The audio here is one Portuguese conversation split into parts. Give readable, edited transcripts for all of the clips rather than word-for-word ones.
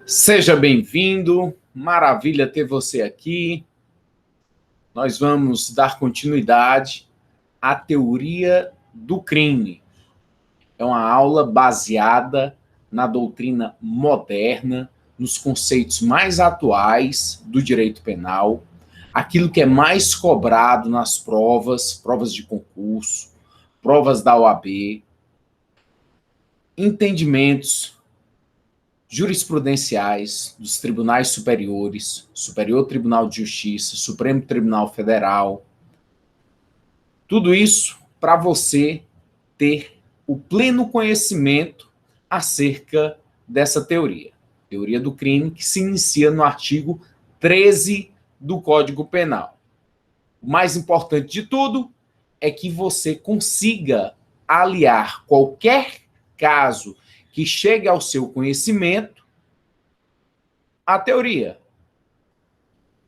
Seja bem-vindo, maravilha ter você aqui. Nós vamos dar continuidade à teoria do crime. É uma aula baseada na doutrina moderna, nos conceitos mais atuais do direito penal, aquilo que é mais cobrado nas provas de concurso, provas da OAB, entendimentos jurisprudenciais dos tribunais superiores, Superior Tribunal de Justiça, Supremo Tribunal Federal. Tudo isso para você ter o pleno conhecimento acerca dessa teoria. Teoria do crime que se inicia no artigo 13 do Código Penal. O mais importante de tudo é que você consiga aliar qualquer caso que chegue ao seu conhecimento à teoria.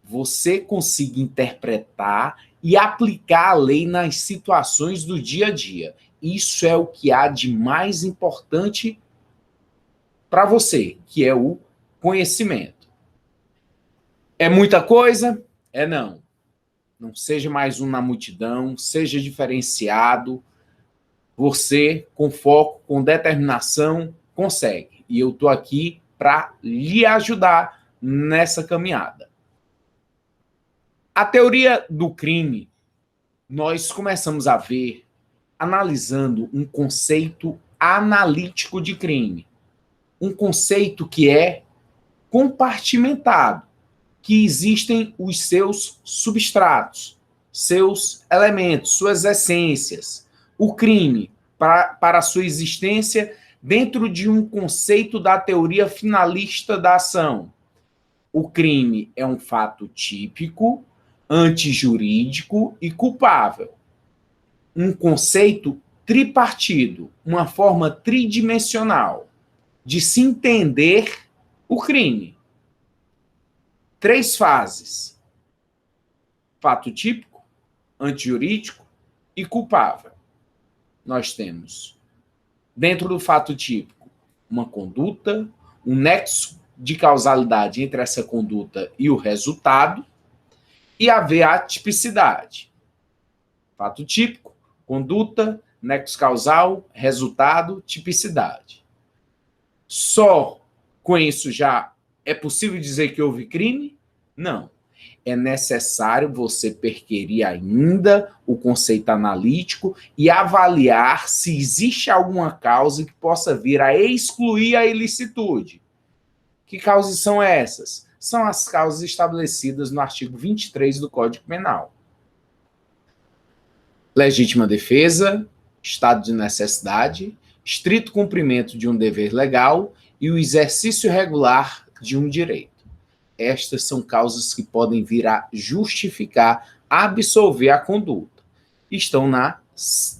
Você consiga interpretar e aplicar a lei nas situações do dia a dia. Isso é o que há de mais importante para você, que é o conhecimento. É muita coisa? É não. Não seja mais um na multidão, seja diferenciado. Você, com foco, com determinação, consegue. E eu estou aqui para lhe ajudar nessa caminhada. A teoria do crime, nós começamos a ver analisando um conceito analítico de crime. Um conceito que é compartimentado, que existem os seus substratos, seus elementos, suas essências. O crime, para a sua existência, dentro de um conceito da teoria finalista da ação. O crime é um fato típico, antijurídico e culpável. Um conceito tripartido, uma forma tridimensional de se entender o crime. 3 fases: fato típico, antijurídico e culpável. Nós temos, dentro do fato típico, uma conduta, um nexo de causalidade entre essa conduta e o resultado, e haver a tipicidade. Fato típico, conduta, nexo causal, resultado, tipicidade. Só com isso já é possível dizer que houve crime? Não. É necessário você perquirir ainda o conceito analítico e avaliar se existe alguma causa que possa vir a excluir a ilicitude. Que causas são essas? São as causas estabelecidas no artigo 23 do Código Penal. Legítima defesa, estado de necessidade, estrito cumprimento de um dever legal e o exercício regular de um direito. Estas são causas que podem vir a justificar, absolver a conduta. Estão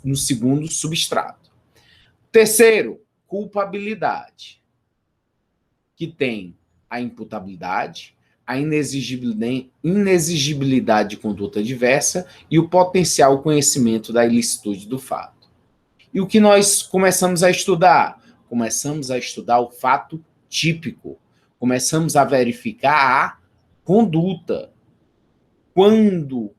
no segundo substrato. Terceiro, culpabilidade, que tem a imputabilidade, a inexigibilidade de conduta diversa e o potencial conhecimento da ilicitude do fato. E o que nós começamos a estudar? Começamos a estudar o fato típico. Começamos a verificar a conduta. Quando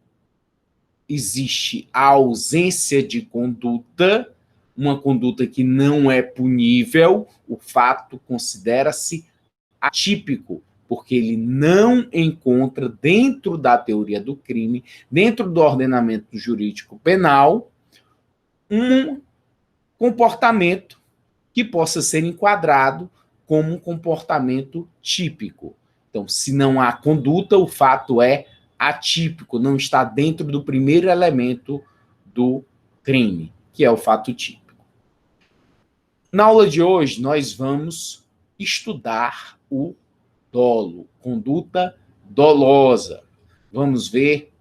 existe a ausência de conduta, uma conduta que não é punível, o fato considera-se atípico, porque ele não encontra dentro da teoria do crime, dentro do ordenamento jurídico penal, um comportamento que possa ser enquadrado como um comportamento típico. Então, se não há conduta, o fato é atípico, não está dentro do primeiro elemento do crime, que é o fato típico. Na aula de hoje, nós vamos estudar o dolo, conduta dolosa. Vamos ver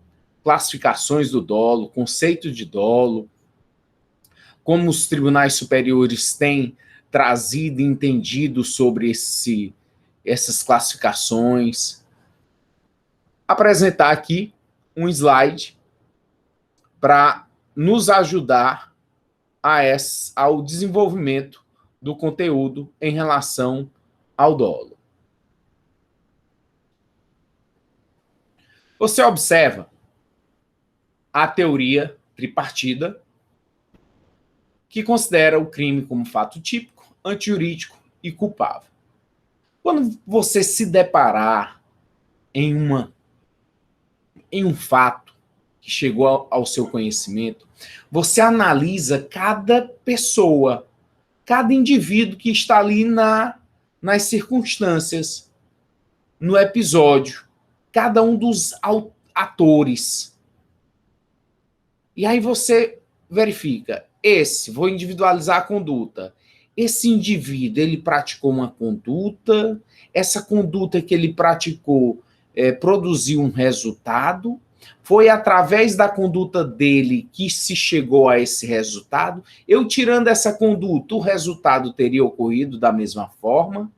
classificações do dolo, conceito de dolo, como os tribunais superiores têm trazido e entendido sobre essas classificações. Apresentar aqui um slide para nos ajudar ao desenvolvimento do conteúdo em relação ao dolo. Você observa a teoria tripartida, que considera o crime como fato típico, antijurídico e culpável. Quando você se deparar em um fato que chegou ao seu conhecimento, você analisa cada pessoa, cada indivíduo que está ali nas circunstâncias, no episódio, cada um dos atores. E aí você verifica, vou individualizar a conduta. Esse indivíduo, ele praticou uma conduta, essa conduta que ele praticou produziu um resultado, foi através da conduta dele que se chegou a esse resultado. Eu tirando essa conduta, o resultado teria ocorrido da mesma forma.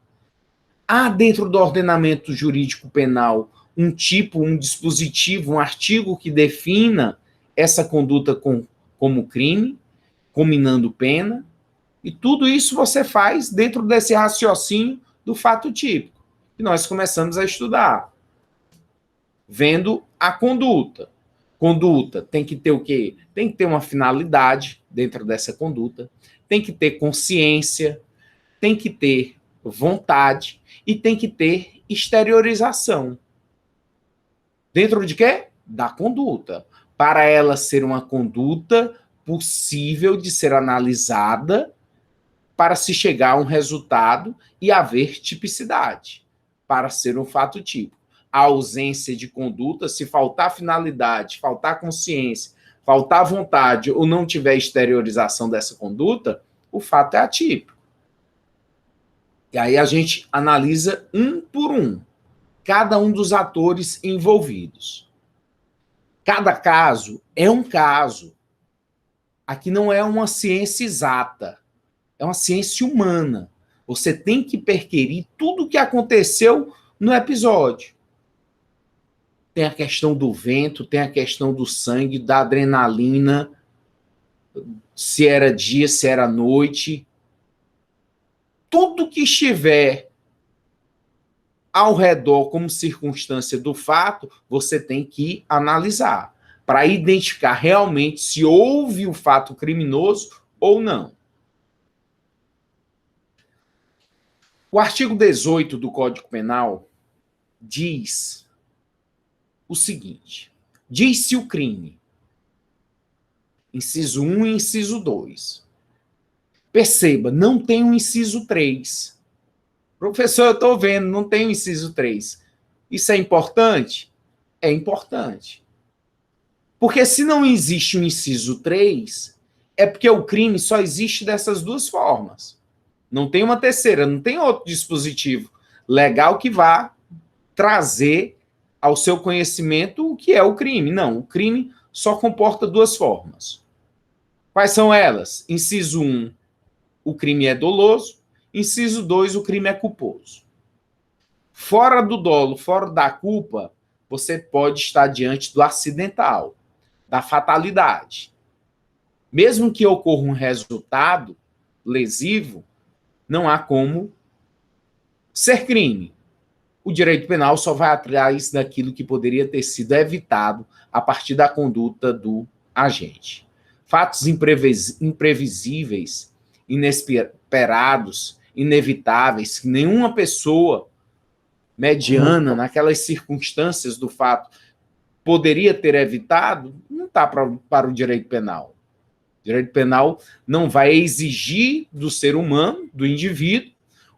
Há dentro do ordenamento jurídico penal um tipo, um dispositivo, um artigo que defina essa conduta como crime, combinando pena, e tudo isso você faz dentro desse raciocínio do fato típico, que nós começamos a estudar, vendo a conduta. Conduta tem que ter o quê? Tem que ter uma finalidade dentro dessa conduta, tem que ter consciência, tem que ter vontade e tem que ter exteriorização. Dentro de quê? Da conduta. Para ela ser uma conduta possível de ser analisada para se chegar a um resultado e haver tipicidade, para ser um fato típico. A ausência de conduta, se faltar finalidade, faltar consciência, faltar vontade ou não tiver exteriorização dessa conduta, o fato é atípico. E aí a gente analisa um por um, cada um dos atores envolvidos. Cada caso é um caso. Aqui não é uma ciência exata, é uma ciência humana. Você tem que perquirir tudo o que aconteceu no episódio. Tem a questão do vento, tem a questão do sangue, da adrenalina, se era dia, se era noite. Tudo que estiver ao redor como circunstância do fato, você tem que analisar para identificar realmente se houve o fato criminoso ou não. O artigo 18 do Código Penal diz o seguinte: diz-se o crime, inciso 1 e inciso 2. Perceba, não tem o inciso 3. Professor, eu estou vendo, não tem o inciso 3. Isso é importante? É importante. Porque se não existe o inciso 3, é porque o crime só existe dessas duas formas. Não tem uma terceira, não tem outro dispositivo legal que vá trazer ao seu conhecimento o que é o crime. Não, o crime só comporta duas formas. Quais são elas? Inciso 1, o crime é doloso. Inciso 2, o crime é culposo. Fora do dolo, fora da culpa, você pode estar diante do acidental, da fatalidade. Mesmo que ocorra um resultado lesivo, não há como ser crime. O direito penal só vai atrás daquilo que poderia ter sido evitado a partir da conduta do agente. Fatos imprevisíveis, inesperados, inevitáveis, que nenhuma pessoa mediana, naquelas circunstâncias do fato, poderia ter evitado, não está para o direito penal. O direito penal não vai exigir do ser humano, do indivíduo,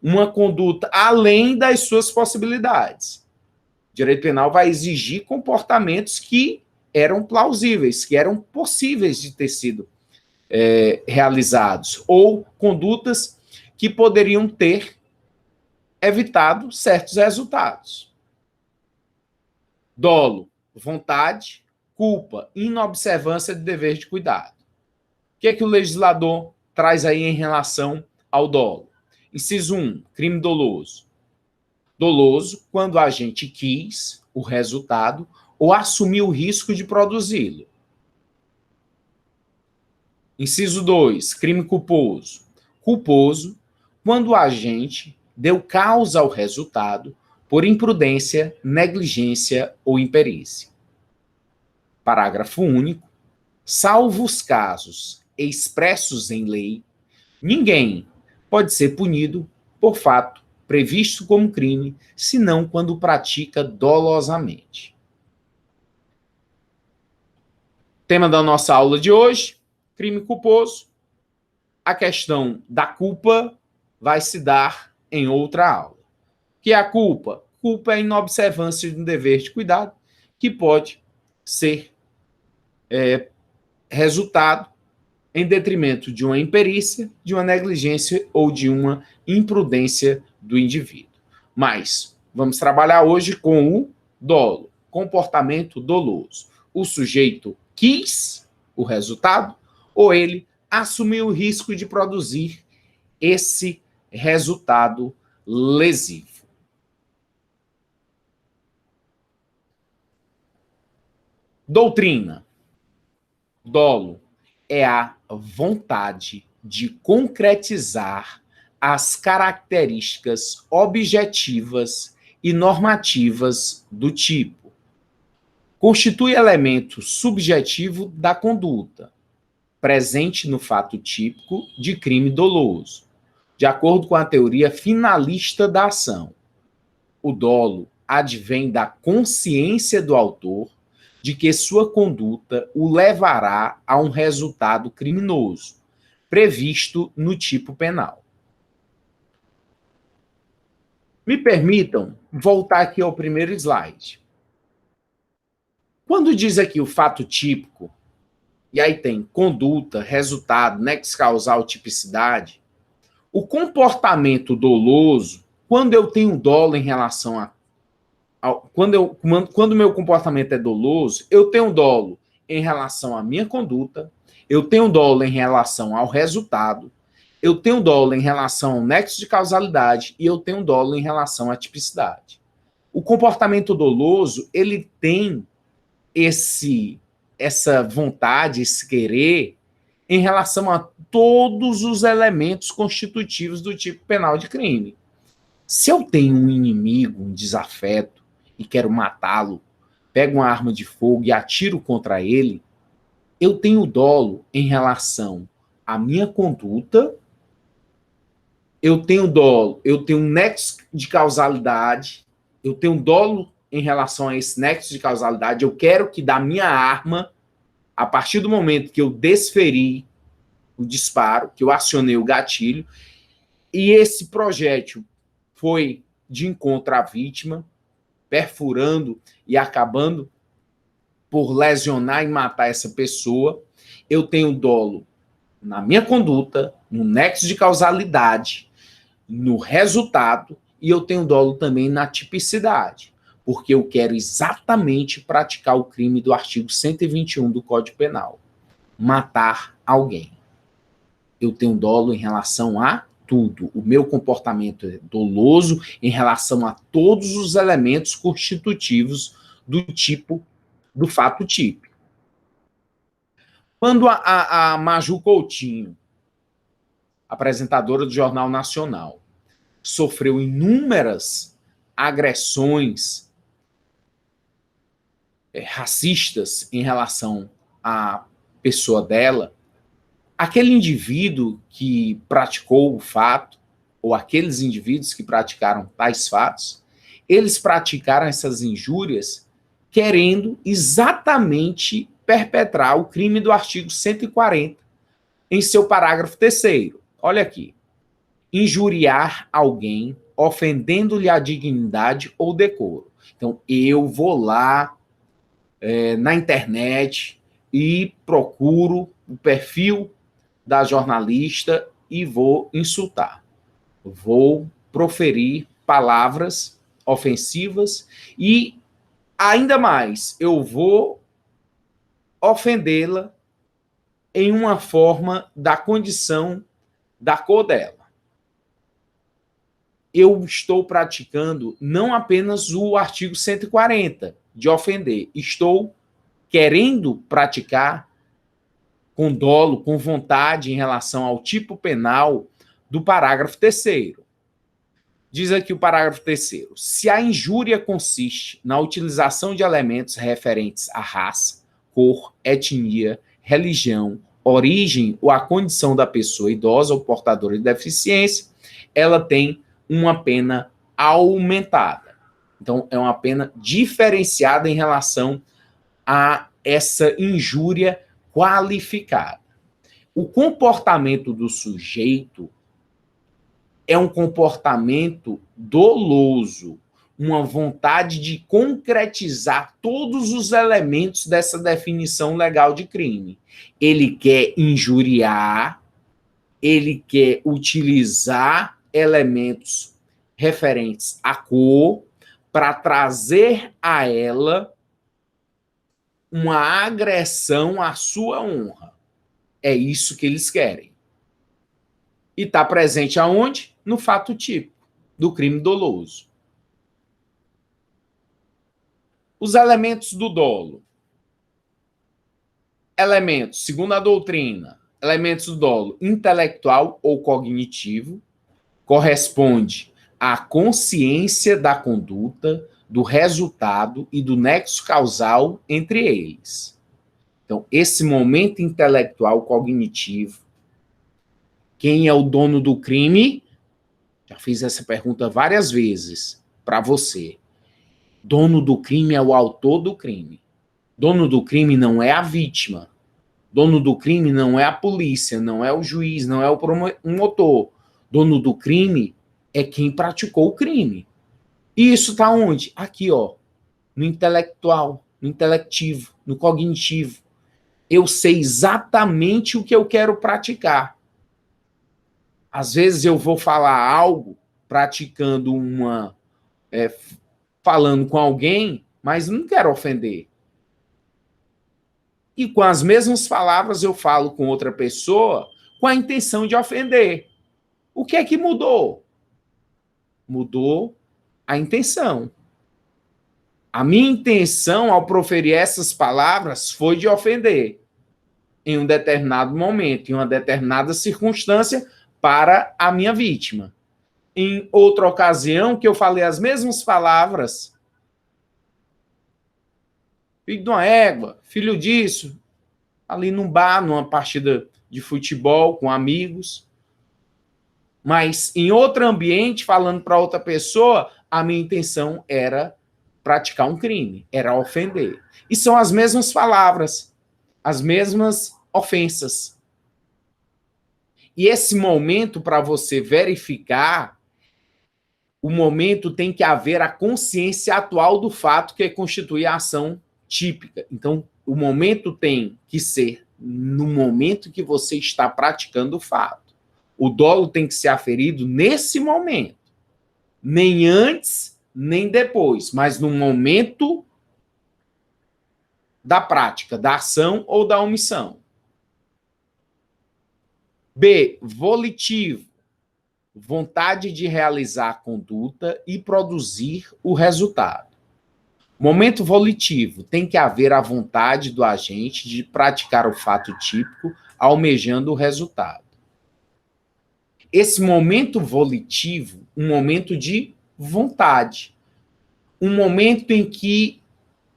uma conduta além das suas possibilidades. O direito penal vai exigir comportamentos que eram plausíveis, que eram possíveis de ter sido realizados, ou condutas que poderiam ter evitado certos resultados. Dolo, vontade, culpa, inobservância de dever de cuidado. O que é que o legislador traz aí em relação ao dolo? Inciso 1, crime doloso. Doloso quando a gente quis o resultado ou assumiu o risco de produzi-lo. Inciso 2, crime culposo. Culposo quando o agente deu causa ao resultado por imprudência, negligência ou imperícia. Parágrafo único. Salvo os casos expressos em lei, ninguém pode ser punido por fato previsto como crime, senão quando pratica dolosamente. Tema da nossa aula de hoje, crime culposo. A questão da culpa vai se dar em outra aula. Que é a culpa? Culpa é a inobservância de um dever de cuidado que pode ser resultado em detrimento de uma imperícia, de uma negligência ou de uma imprudência do indivíduo. Mas vamos trabalhar hoje com o dolo, comportamento doloso. O sujeito quis o resultado ou ele assumiu o risco de produzir esse resultado lesivo. Doutrina. Dolo é a vontade de concretizar as características objetivas e normativas do tipo. Constitui elemento subjetivo da conduta, presente no fato típico de crime doloso, de acordo com a teoria finalista da ação. O dolo advém da consciência do autor de que sua conduta o levará a um resultado criminoso, previsto no tipo penal. Me permitam voltar aqui ao primeiro slide. Quando diz aqui o fato típico, e aí tem conduta, resultado, nexo causal, tipicidade, o comportamento doloso, quando eu tenho dolo em relação a quando o meu comportamento é doloso, eu tenho dolo em relação à minha conduta, eu tenho dolo em relação ao resultado, eu tenho dolo em relação ao nexo de causalidade e eu tenho dolo em relação à tipicidade. O comportamento doloso, ele tem essa vontade, esse querer, em relação a todos os elementos constitutivos do tipo penal de crime. Se eu tenho um inimigo, um desafeto, e quero matá-lo, pego uma arma de fogo e atiro contra ele, eu tenho dolo em relação à minha conduta, eu tenho dolo, eu tenho um nexo de causalidade, eu tenho dolo em relação a esse nexo de causalidade, eu quero que da minha arma, a partir do momento que eu desferi o disparo, que eu acionei o gatilho, e esse projétil foi de encontro à vítima, perfurando e acabando por lesionar e matar essa pessoa, eu tenho dolo na minha conduta, no nexo de causalidade, no resultado, e eu tenho dolo também na tipicidade, porque eu quero exatamente praticar o crime do artigo 121 do Código Penal, matar alguém. Eu tenho dolo em relação a tudo. O meu comportamento é doloso em relação a todos os elementos constitutivos do tipo, do fato típico. Quando a Maju Coutinho, apresentadora do Jornal Nacional, sofreu inúmeras agressões racistas em relação à pessoa dela, aquele indivíduo que praticou o fato, ou aqueles indivíduos que praticaram tais fatos, eles praticaram essas injúrias querendo exatamente perpetrar o crime do artigo 140, em seu parágrafo 3º. Olha aqui. Injuriar alguém, ofendendo-lhe a dignidade ou decoro. Então, eu vou lá na internet e procuro o perfil da jornalista e vou insultar. Vou proferir palavras ofensivas e, ainda mais, eu vou ofendê-la em uma forma da condição da cor dela. Eu estou praticando não apenas o artigo 140 de ofender, estou querendo praticar com dolo, com vontade em relação ao tipo penal do parágrafo 3º. Diz aqui o parágrafo 3º. Se a injúria consiste na utilização de elementos referentes à raça, cor, etnia, religião, origem ou a condição da pessoa idosa ou portadora de deficiência, ela tem uma pena aumentada. Então, é uma pena diferenciada em relação a essa injúria qualificada. O comportamento do sujeito é um comportamento doloso, uma vontade de concretizar todos os elementos dessa definição legal de crime. Ele quer injuriar, ele quer utilizar elementos referentes à cor para trazer a ela uma agressão à sua honra. É isso que eles querem. E está presente aonde? No fato típico do crime doloso. Os elementos do dolo. Elementos, segundo a doutrina, elementos do dolo intelectual ou cognitivo, corresponde à consciência da conduta, do resultado e do nexo causal entre eles. Então, esse momento intelectual cognitivo, quem é o dono do crime? Já fiz essa pergunta várias vezes para você. Dono do crime é o autor do crime. Dono do crime não é a vítima. Dono do crime não é a polícia, não é o juiz, não é o promotor. Dono do crime é quem praticou o crime. E isso está onde? Aqui, ó, no intelectual, no intelectivo, no cognitivo. Eu sei exatamente o que eu quero praticar. Às vezes eu vou falar algo, praticando falando com alguém, mas não quero ofender. E com as mesmas palavras eu falo com outra pessoa com a intenção de ofender. O que é que mudou? Mudou a intenção. A minha intenção ao proferir essas palavras foi de ofender em um determinado momento, em uma determinada circunstância para a minha vítima. Em outra ocasião que eu falei as mesmas palavras, filho de uma égua, filho disso, ali num bar, numa partida de futebol com amigos, mas em outro ambiente, falando para outra pessoa, a minha intenção era praticar um crime, era ofender. E são as mesmas palavras, as mesmas ofensas. E esse momento, para você verificar, o momento tem que haver a consciência atual do fato que constitui a ação típica. Então, o momento tem que ser no momento que você está praticando o fato. O dolo tem que ser aferido nesse momento. Nem antes, nem depois, mas no momento da prática, da ação ou da omissão. B, volitivo. Vontade de realizar a conduta e produzir o resultado. Momento volitivo. Tem que haver a vontade do agente de praticar o fato típico, almejando o resultado. Esse momento volitivo, um momento de vontade. Um momento em que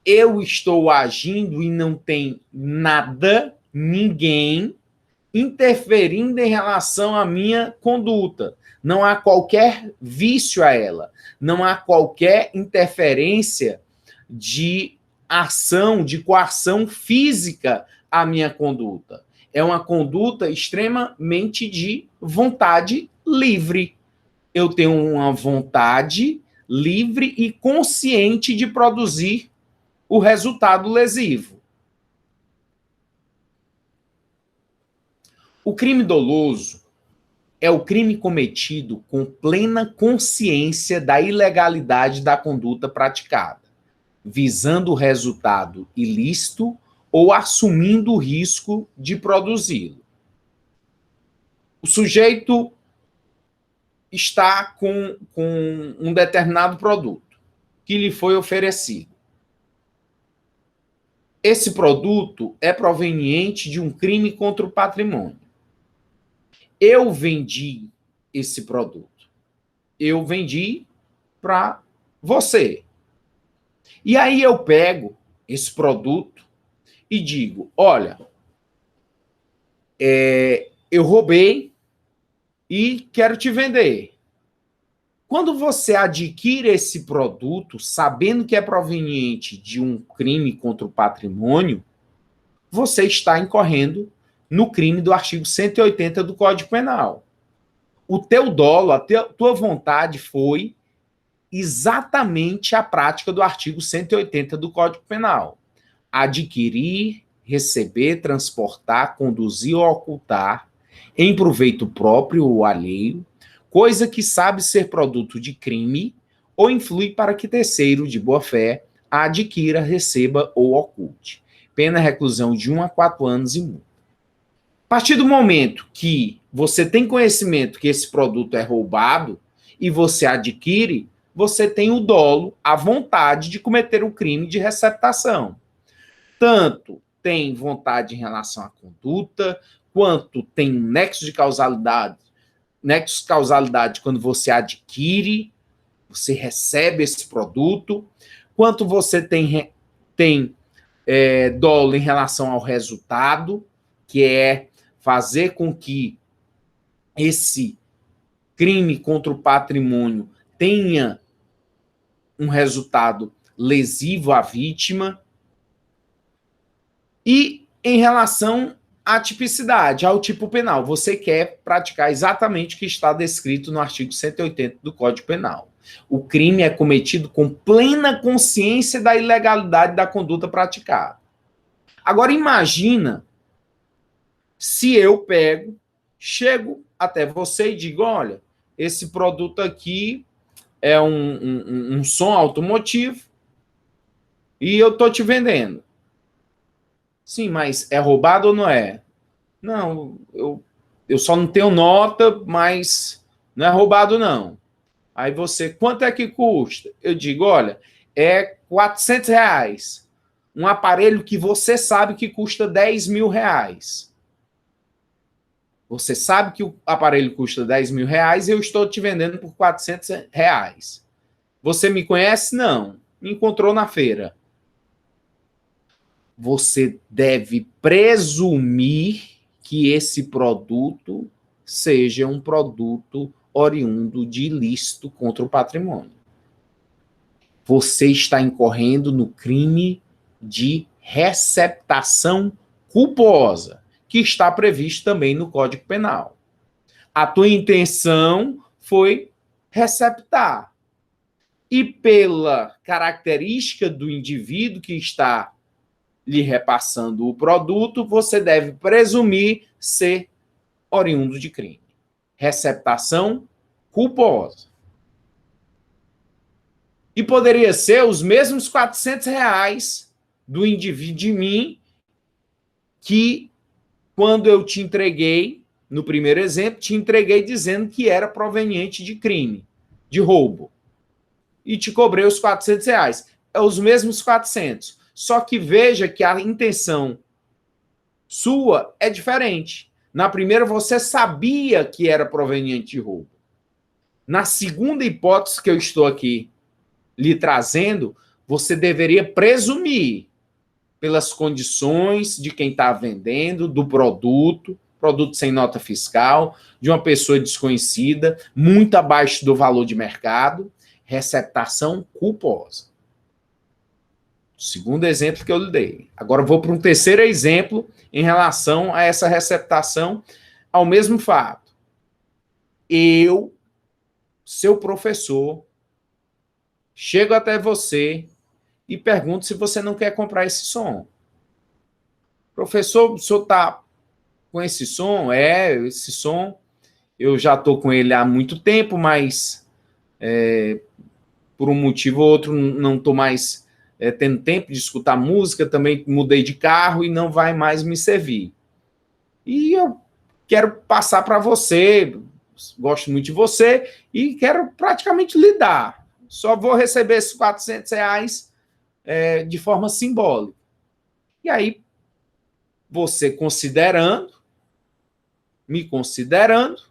eu estou agindo e não tem nada, ninguém interferindo em relação à minha conduta. Não há qualquer vício a ela. Não há qualquer interferência de ação, de coação física à minha conduta. É uma conduta extremamente de vontade livre. Eu tenho uma vontade livre e consciente de produzir o resultado lesivo. O crime doloso é o crime cometido com plena consciência da ilegalidade da conduta praticada, visando o resultado ilícito ou assumindo o risco de produzi-lo. O sujeito está com um determinado produto que lhe foi oferecido. Esse produto é proveniente de um crime contra o patrimônio. Eu vendi esse produto. eu vendi para você. E aí eu pego esse produto e digo, olha, eu roubei e quero te vender. Quando você adquire esse produto, sabendo que é proveniente de um crime contra o patrimônio, você está incorrendo no crime do artigo 180 do Código Penal. O teu dolo, a tua vontade foi exatamente a prática do artigo 180 do Código Penal. Adquirir, receber, transportar, conduzir ou ocultar, em proveito próprio ou alheio, coisa que sabe ser produto de crime ou influi para que terceiro, de boa-fé, a adquira, receba ou oculte. Pena reclusão de 1 a 4 anos e multa. A partir do momento que você tem conhecimento que esse produto é roubado e você adquire, você tem o dolo, a vontade de cometer o crime de receptação. Tanto tem vontade em relação à conduta, quanto tem nexo de causalidade. Nexo de causalidade quando você adquire, você recebe esse produto, quanto você tem dolo em relação ao resultado, que é fazer com que esse crime contra o patrimônio tenha um resultado lesivo à vítima. E em relação à tipicidade, ao tipo penal, você quer praticar exatamente o que está descrito no artigo 180 do Código Penal. O crime é cometido com plena consciência da ilegalidade da conduta praticada. Agora imagina se eu pego, chego até você e digo, olha, esse produto aqui é um som automotivo e eu estou te vendendo. Sim, mas é roubado ou não é? Não, eu só não tenho nota, mas não é roubado, não. Aí você, quanto é que custa? Eu digo, olha, é R$ 400. Um aparelho que você sabe que custa R$ 10.000. Você sabe que o aparelho custa R$ 10.000 e eu estou te vendendo por R$ 400. Você me conhece? Não. Me encontrou na feira. Você deve presumir que esse produto seja um produto oriundo de ilícito contra o patrimônio. Você está incorrendo no crime de receptação culposa, que está previsto também no Código Penal. A tua intenção foi receptar. E pela característica do indivíduo que está lhe repassando o produto, você deve presumir ser oriundo de crime. Receptação culposa. E poderia ser os mesmos R$ 400 do indivíduo de mim que, quando eu te entreguei, no primeiro exemplo, te entreguei dizendo que era proveniente de crime, de roubo. E te cobrei os R$ 400. É os mesmos 400. Só que veja que a intenção sua é diferente. Na primeira, você sabia que era proveniente de roubo. Na segunda hipótese que eu estou aqui lhe trazendo, você deveria presumir pelas condições de quem está vendendo, do produto sem nota fiscal, de uma pessoa desconhecida, muito abaixo do valor de mercado, receptação culposa. Segundo exemplo que eu lhe dei. Agora vou para um terceiro exemplo em relação a essa receptação ao mesmo fato. Eu, seu professor, chego até você e pergunto se você não quer comprar esse som. Professor, o senhor está com esse som? Esse som eu já estou com ele há muito tempo, mas por um motivo ou outro não estou mais tendo tempo de escutar música, também mudei de carro e não vai mais me servir. E eu quero passar para você, gosto muito de você e quero praticamente lhe dar. Só vou receber esses R$ 400 de forma simbólica. E aí, você me considerando,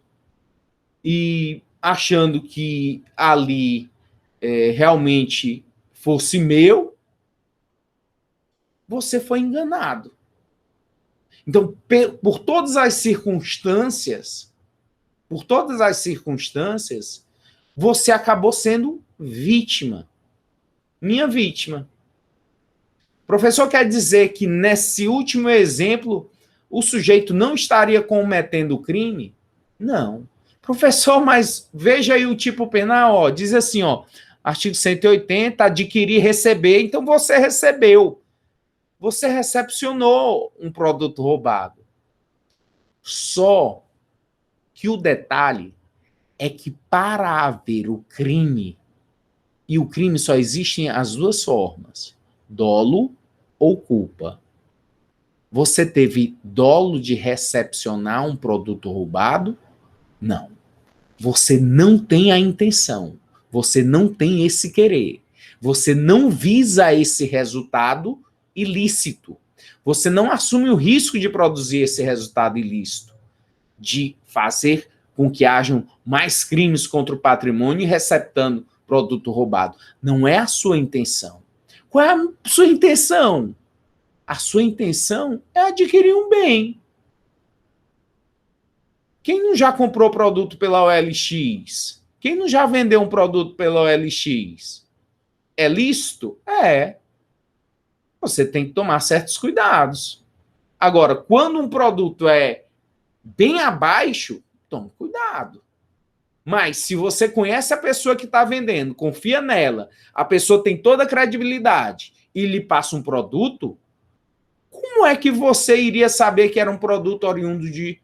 e achando que ali realmente fosse meu, você foi enganado. Então, por todas as circunstâncias, você acabou sendo vítima. Minha vítima. O professor quer dizer que nesse último exemplo, o sujeito não estaria cometendo crime? Não. Professor, mas veja aí o tipo penal, ó, diz assim, ó, artigo 180, adquirir, receber, então você recebeu. Você recepcionou um produto roubado. Só que o detalhe é que para haver o crime, e o crime só existem as duas formas, dolo ou culpa. Você teve dolo de recepcionar um produto roubado? Não. Você não tem a intenção. Você não tem esse querer. Você não visa esse resultado ilícito. Você não assume o risco de produzir esse resultado ilícito, de fazer com que hajam mais crimes contra o patrimônio e receptando produto roubado. Não é a sua intenção. Qual é a sua intenção? A sua intenção é adquirir um bem. Quem não já comprou produto pela OLX? Quem não já vendeu um produto pela OLX? É lícito? É. Você tem que tomar certos cuidados. Agora, quando um produto é bem abaixo, tome cuidado. Mas se você conhece a pessoa que está vendendo, confia nela, a pessoa tem toda a credibilidade e lhe passa um produto, como é que você iria saber que era um produto oriundo de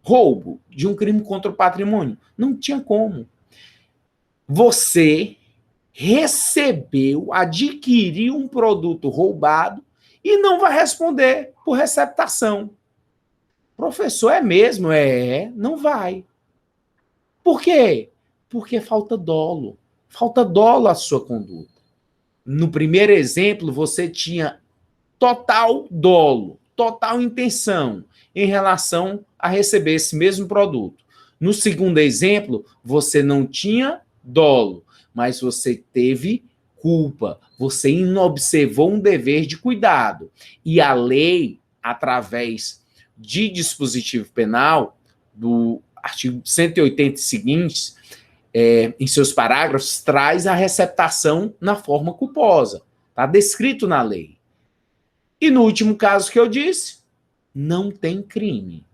roubo, de um crime contra o patrimônio? Não tinha como. Você recebeu, adquiriu um produto roubado e não vai responder por receptação. Professor, é mesmo? Não vai. Por quê? Porque falta dolo. Falta dolo à sua conduta. No primeiro exemplo, você tinha total dolo, total intenção em relação a receber esse mesmo produto. No segundo exemplo, você não tinha dolo, mas você teve culpa. Você inobservou um dever de cuidado. E a lei, através de dispositivo penal, do artigo 180 e seguintes, em seus parágrafos, traz a receptação na forma culposa. Está descrito na lei. E no último caso que eu disse, não tem crime.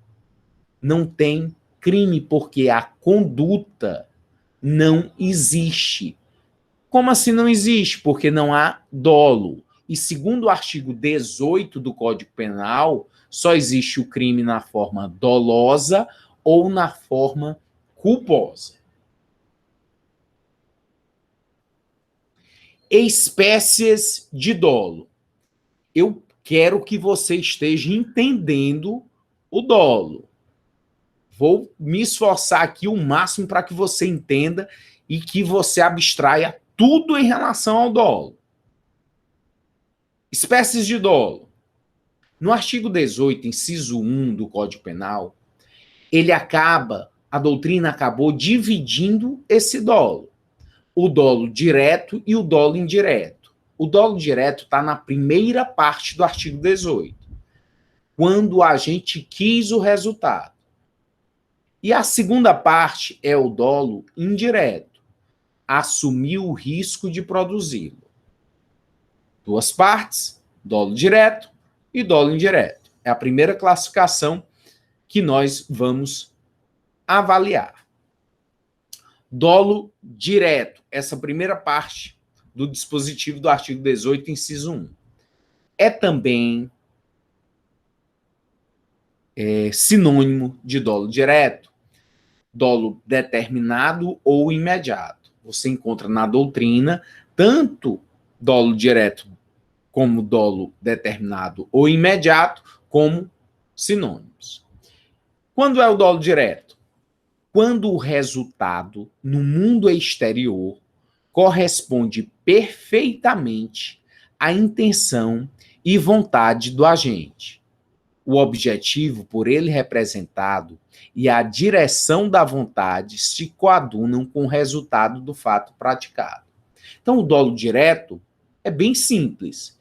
Não tem crime porque a conduta não existe. Como assim não existe? Porque não há dolo. E segundo o artigo 18 do Código Penal, só existe o crime na forma dolosa ou na forma culposa. Espécies de dolo. Eu quero que você esteja entendendo o dolo. Vou me esforçar aqui o máximo para que você entenda e que você abstraia tudo em relação ao dolo. Espécies de dolo. No artigo 18, inciso 1 do Código Penal, a doutrina acabou dividindo esse dolo. O dolo direto e o dolo indireto. O dolo direto está na primeira parte do artigo 18, quando a gente quis o resultado. E a segunda parte é o dolo indireto, assumir o risco de produzi-lo. Duas partes, dolo direto e dolo indireto. É a primeira classificação que nós vamos avaliar. Dolo direto, essa primeira parte do dispositivo do artigo 18, inciso 1. É também sinônimo de dolo direto, dolo determinado ou imediato. Você encontra na doutrina tanto dolo direto como dolo determinado ou imediato como sinônimos. Quando é o dolo direto? Quando o resultado no mundo exterior corresponde perfeitamente à intenção e vontade do agente. o objetivo por ele representado e a direção da vontade se coadunam com o resultado do fato praticado. Então, o dolo direto é bem simples.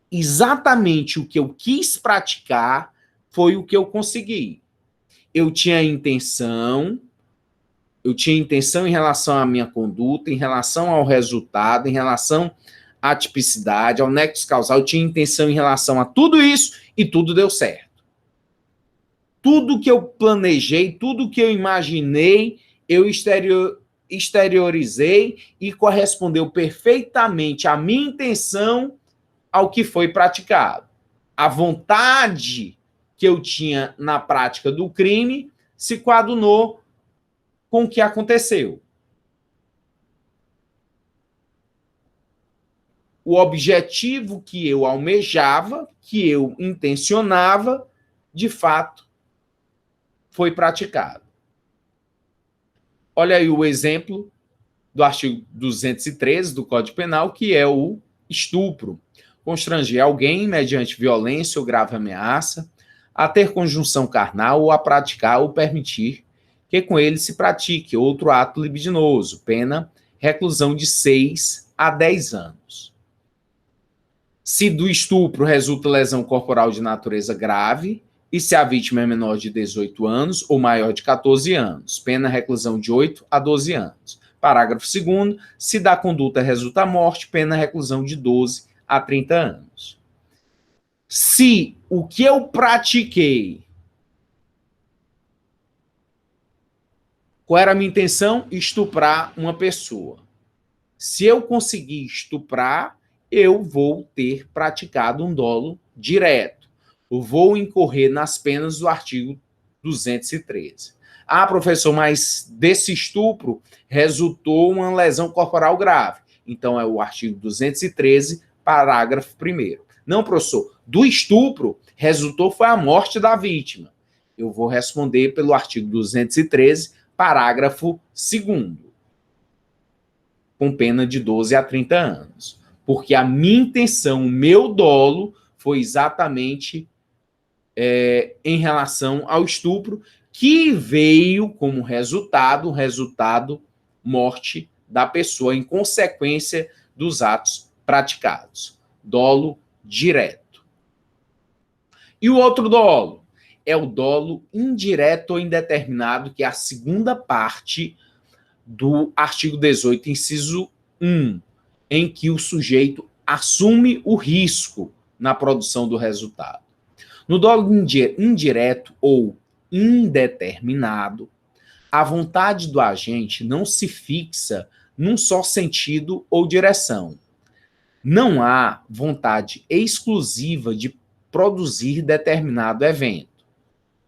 Exatamente o que eu quis praticar foi o que eu consegui. Eu tinha intenção em relação à minha conduta, em relação ao resultado, em relação à tipicidade, ao nexo causal, eu tinha intenção em relação a tudo isso e tudo deu certo. Tudo que eu planejei, tudo que eu imaginei, eu exteriorizei e correspondeu perfeitamente à minha intenção ao que foi praticado. A vontade que eu tinha na prática do crime se coadunou com o que aconteceu. O objetivo que eu almejava, que eu intencionava, de fato, foi praticado. Olha aí o exemplo do artigo 213 do Código Penal, que é o estupro. Constranger alguém, mediante violência ou grave ameaça, a ter conjunção carnal ou a praticar ou permitir que com ele se pratique outro ato libidinoso, pena reclusão de 6 a 10 anos. Se do estupro resulta lesão corporal de natureza grave, e se a vítima é menor de 18 anos ou maior de 14 anos, pena reclusão de 8 a 12 anos. Parágrafo 2º, se da conduta resulta morte, pena reclusão de 12 a 30 anos. Se o que eu pratiquei, qual era a minha intenção? Estuprar uma pessoa. Se eu conseguir estuprar, eu vou ter praticado um dolo direto. Eu vou incorrer nas penas do artigo 213. Ah, professor, mas desse estupro resultou uma lesão corporal grave. Então, é o artigo 213, parágrafo 1º. Não, professor, do estupro resultou foi a morte da vítima. Eu vou responder pelo artigo 213, parágrafo 2º, com pena de 12 a 30 anos. Porque a minha intenção, o meu dolo, foi exatamente em relação ao estupro, que veio como resultado morte da pessoa em consequência dos atos praticados. Dolo direto. E o outro dolo é o dolo indireto ou indeterminado, que é a segunda parte do artigo 18, inciso 1, em que o sujeito assume o risco na produção do resultado. No dolo indireto ou indeterminado, a vontade do agente não se fixa num só sentido ou direção. Não há vontade exclusiva de produzir determinado evento,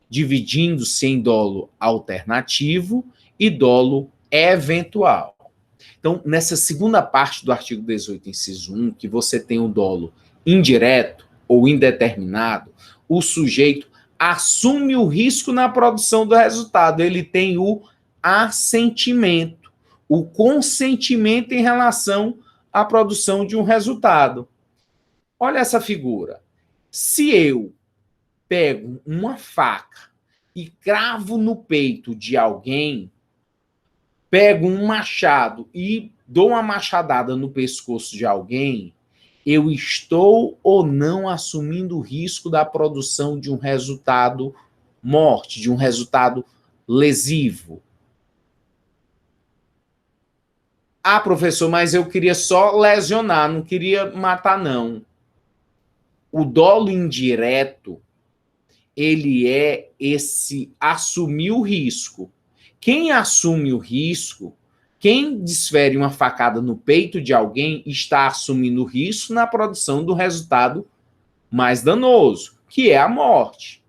dividindo-se em dolo alternativo e dolo eventual. Então, nessa segunda parte do artigo 18, inciso 1, que você tem o dolo indireto ou indeterminado, o sujeito assume o risco na produção do resultado. Ele tem o assentimento, o consentimento em relação à produção de um resultado. Olha essa figura. Se eu pego uma faca e cravo no peito de alguém, pego um machado e dou uma machadada no pescoço de alguém, eu estou ou não assumindo o risco da produção de um resultado morte, de um resultado lesivo? Ah, professor, mas eu queria só lesionar, não queria matar, não. O dolo indireto, ele é esse assumir o risco. Quem assume o risco, quem desfere uma facada no peito de alguém, está assumindo o risco na produção do resultado mais danoso, que é a morte.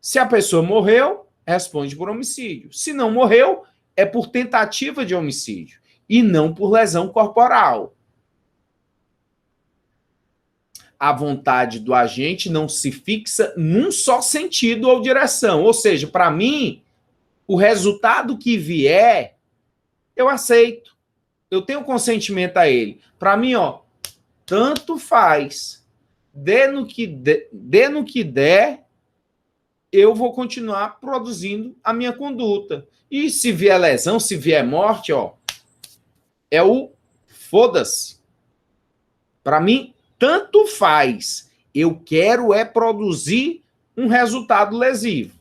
Se a pessoa morreu, responde por homicídio. Se não morreu, é por tentativa de homicídio e não por lesão corporal. A vontade do agente não se fixa num só sentido ou direção. Ou seja, para mim, o resultado que vier, eu aceito. Eu tenho consentimento a ele. Para mim, tanto faz. Dê no que der, eu vou continuar produzindo a minha conduta. E se vier lesão, se vier morte, ó, é o foda-se. Para mim, tanto faz. Eu quero é produzir um resultado lesivo.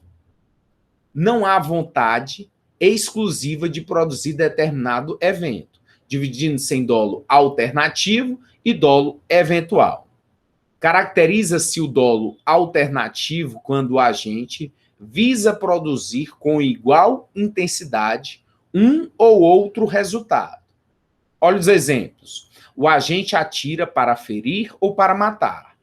Não há vontade exclusiva de produzir determinado evento, dividindo-se em dolo alternativo e dolo eventual. Caracteriza-se o dolo alternativo quando o agente visa produzir com igual intensidade um ou outro resultado. Olha os exemplos. O agente atira para ferir ou para matar,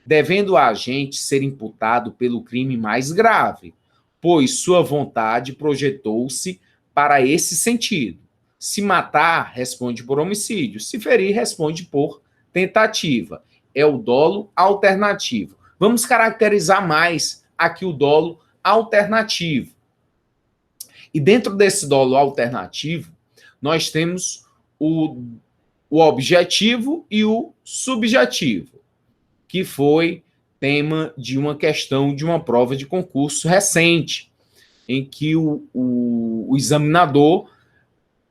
devendo o agente ser imputado pelo crime mais grave, pois sua vontade projetou-se para esse sentido. Se matar, responde por homicídio. Se ferir, responde por tentativa. É o dolo alternativo. Vamos caracterizar mais aqui o dolo alternativo. E dentro desse dolo alternativo, nós temos o objetivo e o subjetivo, que foi tema de uma questão de uma prova de concurso recente, em que o examinador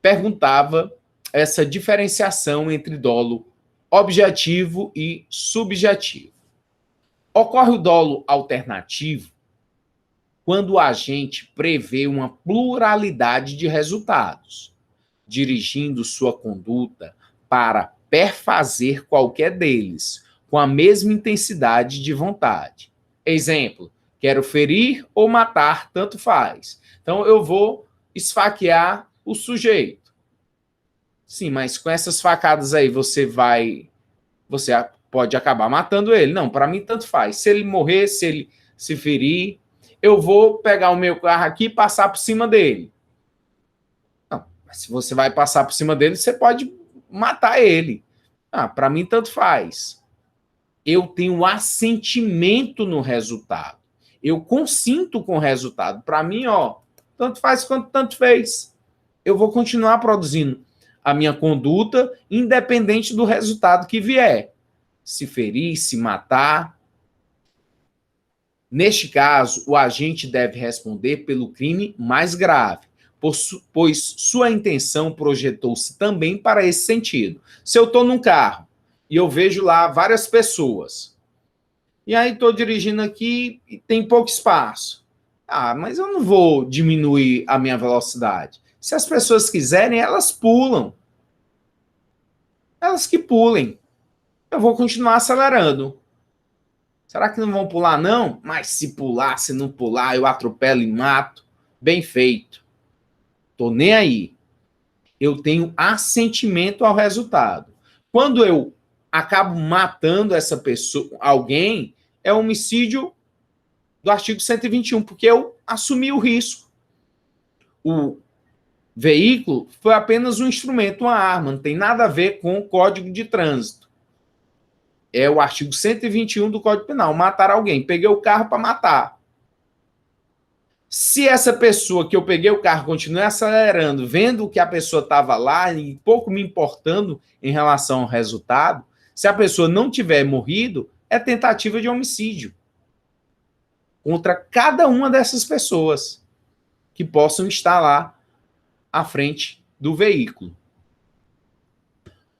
perguntava essa diferenciação entre dolo objetivo e subjetivo. Ocorre o dolo alternativo quando o agente prevê uma pluralidade de resultados, dirigindo sua conduta para perfazer qualquer deles, com a mesma intensidade de vontade. Exemplo, quero ferir ou matar, tanto faz. Então, eu vou esfaquear o sujeito. Sim, mas com essas facadas aí, você pode acabar matando ele. Não, para mim, tanto faz. Se ele morrer, se ele se ferir, eu vou pegar o meu carro aqui e passar por cima dele. Não, mas se você vai passar por cima dele, você pode matar ele. Para mim, tanto faz. Eu tenho assentimento no resultado. Eu consinto com o resultado. Para mim, ó, tanto faz quanto tanto fez. Eu vou continuar produzindo a minha conduta, independente do resultado que vier. Se ferir, se matar. Neste caso, o agente deve responder pelo crime mais grave, pois sua intenção projetou-se também para esse sentido. Se eu estou num carro e eu vejo lá várias pessoas, e aí estou dirigindo aqui e tem pouco espaço. Mas eu não vou diminuir a minha velocidade. Se as pessoas quiserem, elas pulam. Elas que pulem. Eu vou continuar acelerando. Será que não vão pular, não? Mas se pular, se não pular, eu atropelo e mato. Bem feito. Tô nem aí. Eu tenho assentimento ao resultado. Quando eu acabo matando essa pessoa, alguém, é homicídio do artigo 121, porque eu assumi o risco. O veículo foi apenas um instrumento, uma arma, não tem nada a ver com o Código de Trânsito. É o artigo 121 do Código Penal, matar alguém. Peguei o carro para matar. Se essa pessoa que eu peguei o carro continua acelerando, vendo que a pessoa estava lá e pouco me importando em relação ao resultado, se a pessoa não tiver morrido, é tentativa de homicídio contra cada uma dessas pessoas que possam estar lá à frente do veículo.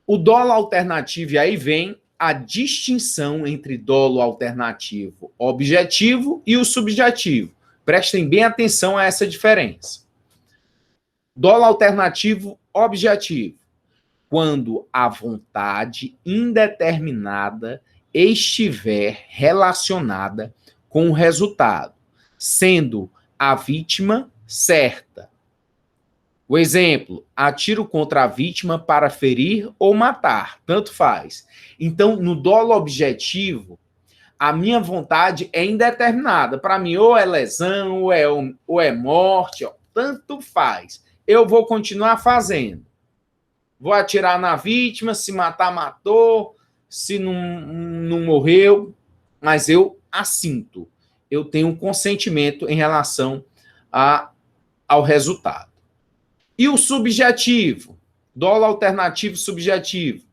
O dolo alternativo, e aí vem a distinção entre dolo alternativo objetivo e o subjetivo. Prestem bem atenção a essa diferença. Dolo alternativo objetivo. Quando a vontade indeterminada estiver relacionada com o resultado, sendo a vítima certa. O exemplo, atiro contra a vítima para ferir ou matar, tanto faz. Então, no dolo objetivo, a minha vontade é indeterminada. Para mim, ou é lesão, ou é morte, ó, tanto faz. Eu vou continuar fazendo. Vou atirar na vítima, se matar, matou, se não morreu, mas eu assinto. Eu tenho um consentimento em relação ao resultado. E o subjetivo? Dolo alternativo subjetivo.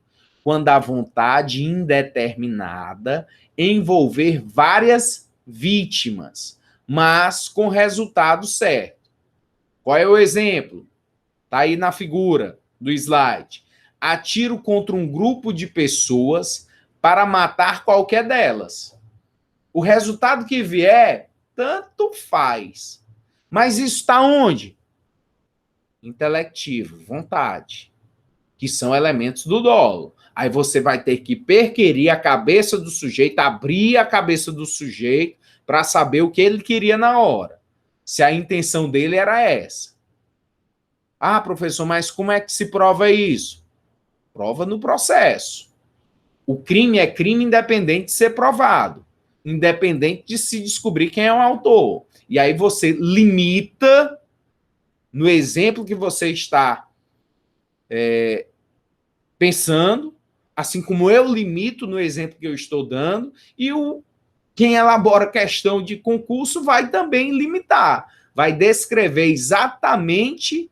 Quando a vontade indeterminada envolver várias vítimas, mas com resultado certo. Qual é o exemplo? Está aí na figura do slide. Atiro contra um grupo de pessoas para matar qualquer delas. O resultado que vier, tanto faz. Mas isso está onde? Intelectivo, vontade, que são elementos do dolo. Aí você vai ter que perquirir a cabeça do sujeito, abrir a cabeça do sujeito para saber o que ele queria na hora. Se a intenção dele era essa. Ah, professor, mas como é que se prova isso? Prova no processo. O crime é crime independente de ser provado, independente de se descobrir quem é o autor. E aí você limita, no exemplo que você está pensando, assim como eu limito no exemplo que eu estou dando, e quem elabora questão de concurso vai também limitar, vai descrever exatamente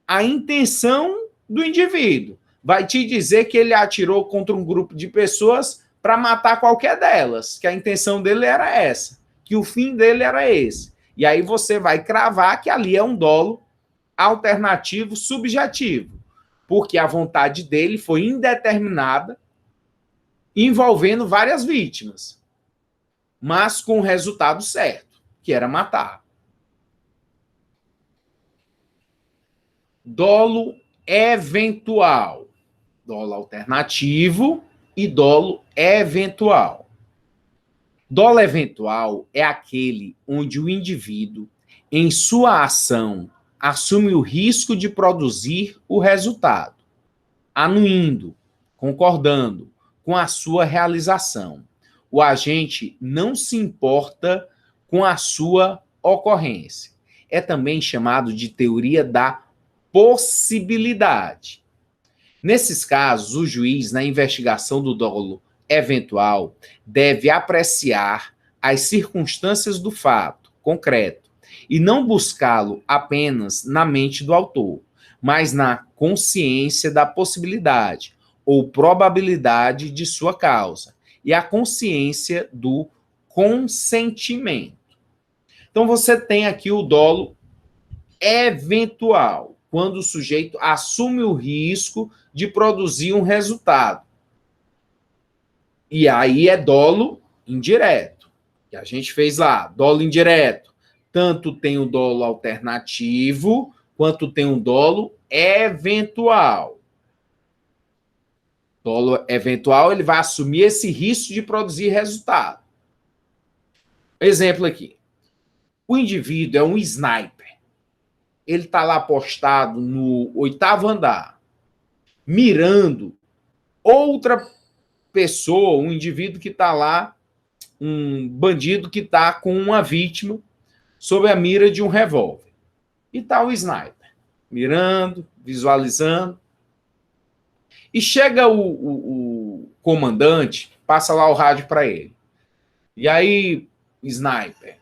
a intenção do indivíduo. Vai te dizer que ele atirou contra um grupo de pessoas para matar qualquer delas, que a intenção dele era essa, que o fim dele era esse. E aí você vai cravar que ali é um dolo alternativo subjetivo, porque a vontade dele foi indeterminada, envolvendo várias vítimas, mas com o resultado certo, que era matar. Dolo eventual, dolo alternativo e dolo eventual. Dolo eventual é aquele onde o indivíduo, em sua ação, assume o risco de produzir o resultado, anuindo, concordando com a sua realização. O agente não se importa com a sua ocorrência. É também chamado de teoria da possibilidade. Nesses casos, o juiz, na investigação do dolo eventual, deve apreciar as circunstâncias do fato concreto e não buscá-lo apenas na mente do autor, mas na consciência da possibilidade ou probabilidade de sua causa e a consciência do consentimento. Então, você tem aqui o dolo eventual, quando o sujeito assume o risco de produzir um resultado. E aí é dolo indireto, que a gente fez lá, dolo indireto. Tanto tem o dolo alternativo, quanto tem o dolo eventual. Dolo eventual, ele vai assumir esse risco de produzir resultado. Exemplo aqui. O indivíduo é um sniper. Ele está lá postado no 8º andar, mirando outra pessoa, um indivíduo que está lá, um bandido que está com uma vítima sob a mira de um revólver. E está o sniper, mirando, visualizando. E chega o comandante, passa lá o rádio para ele. E aí, sniper,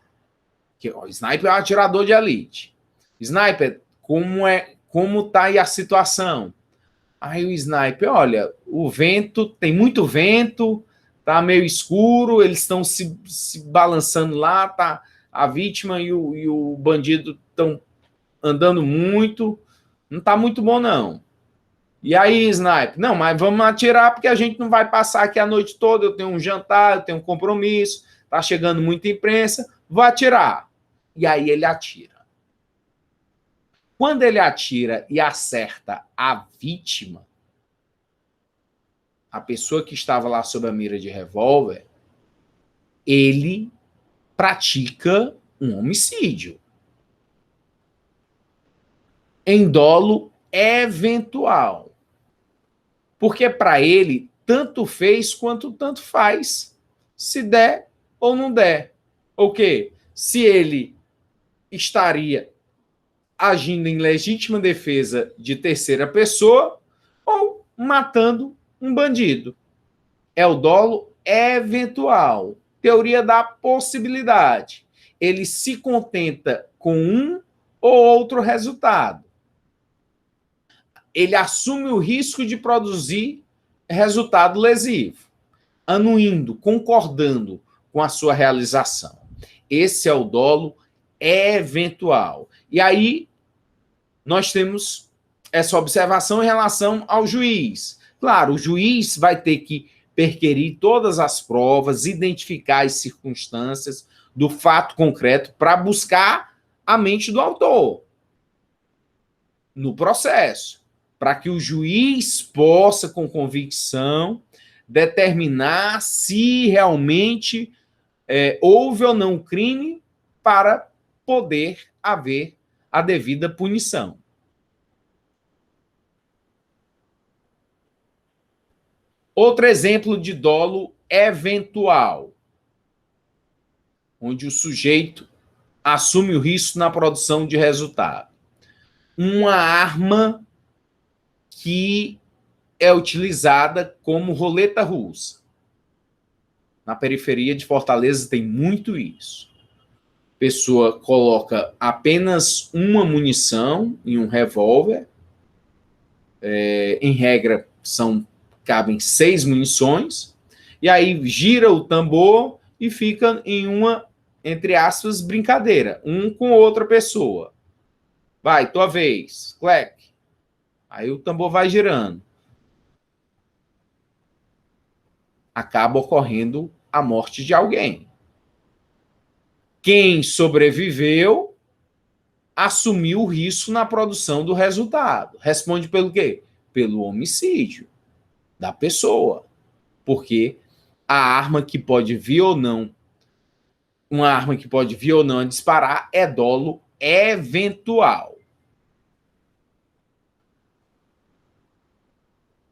o sniper é um atirador de elite. Sniper, como tá aí a situação? Aí o sniper, olha, o vento, tem muito vento, tá meio escuro, eles estão se balançando lá, tá, a vítima e o bandido estão andando muito, não tá muito bom não. E aí, sniper, não, mas vamos atirar porque a gente não vai passar aqui a noite toda, eu tenho um jantar, eu tenho um compromisso, tá chegando muita imprensa, vou atirar. E aí ele atira. Quando ele atira e acerta a vítima, a pessoa que estava lá sob a mira de revólver, ele pratica um homicídio em dolo eventual. Porque para ele, tanto fez quanto tanto faz, se der ou não der. O quê? Se ele estaria agindo em legítima defesa de terceira pessoa ou matando um bandido. É o dolo eventual. Teoria da possibilidade. Ele se contenta com um ou outro resultado. Ele assume o risco de produzir resultado lesivo, anuindo, concordando com a sua realização. Esse é o dolo eventual. E aí nós temos essa observação em relação ao juiz. Claro, o juiz vai ter que perquirir todas as provas, identificar as circunstâncias do fato concreto para buscar a mente do autor no processo, para que o juiz possa, com convicção, determinar se realmente houve ou não crime para poder haver a devida punição. Outro exemplo de dolo eventual, onde o sujeito assume o risco na produção de resultado. Uma arma que é utilizada como roleta russa. Na periferia de Fortaleza tem muito isso. A pessoa coloca apenas uma munição em um revólver. Em regra, cabem 6 munições. E aí gira o tambor e fica em uma, entre aspas, brincadeira. Um com outra pessoa. Vai, tua vez. Clec. Aí o tambor vai girando. Acaba ocorrendo a morte de alguém. Quem sobreviveu assumiu o risco na produção do resultado. Responde pelo quê? Pelo homicídio da pessoa. Porque a arma que pode vir ou não, uma arma que pode vir ou não a disparar é dolo eventual.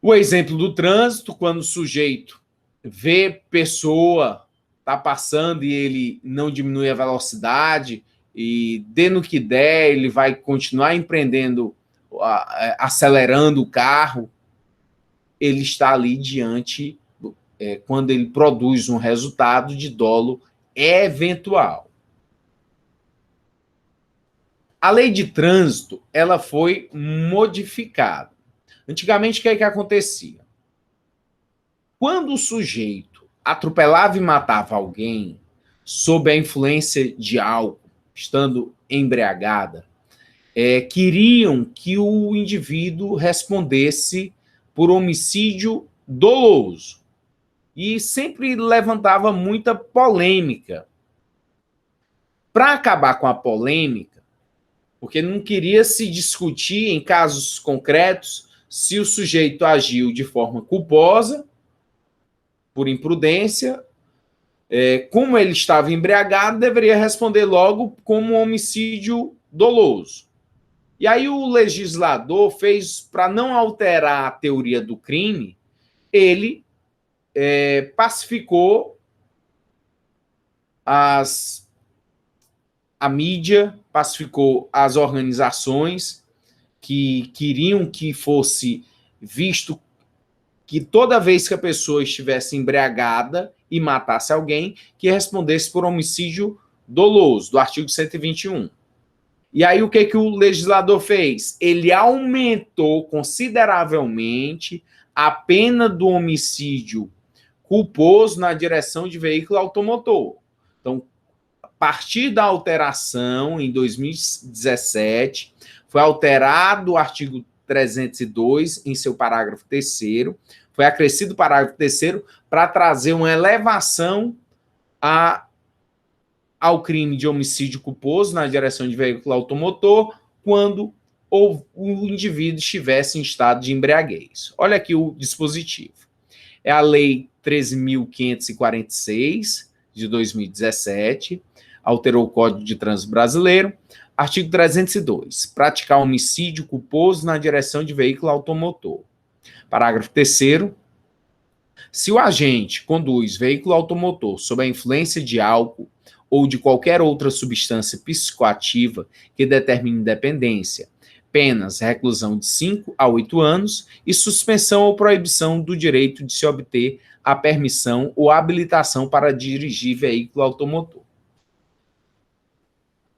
O exemplo do trânsito, quando o sujeito vê pessoa tá passando e ele não diminui a velocidade e dê no que der, ele vai continuar empreendendo, acelerando o carro, ele está ali diante, quando ele produz um resultado de dolo eventual. A lei de trânsito, ela foi modificada. Antigamente, o que é que acontecia? Quando o sujeito atropelava e matava alguém sob a influência de álcool, estando embriagada, queriam que o indivíduo respondesse por homicídio doloso. E sempre levantava muita polêmica. Para acabar com a polêmica, porque não queria se discutir em casos concretos se o sujeito agiu de forma culposa, por imprudência, como ele estava embriagado, deveria responder logo como homicídio doloso. E aí o legislador fez, para não alterar a teoria do crime, ele pacificou a mídia, pacificou as organizações que queriam que fosse visto que toda vez que a pessoa estivesse embriagada e matasse alguém, que respondesse por homicídio doloso, do artigo 121. E aí o que o legislador fez? Ele aumentou consideravelmente a pena do homicídio culposo na direção de veículo automotor. Então, a partir da alteração, em 2017, foi alterado o artigo 302, em seu parágrafo 3º, foi acrescido o parágrafo 3º para trazer uma elevação ao crime de homicídio culposo na direção de veículo automotor, quando o indivíduo estivesse em estado de embriaguez. Olha aqui o dispositivo. É a Lei 13.546, de 2017, alterou o Código de Trânsito Brasileiro. Artigo 302, praticar homicídio culposo na direção de veículo automotor. Parágrafo 3º, se o agente conduz veículo automotor sob a influência de álcool ou de qualquer outra substância psicoativa que determine dependência, penas reclusão de 5 a 8 anos e suspensão ou proibição do direito de se obter a permissão ou habilitação para dirigir veículo automotor.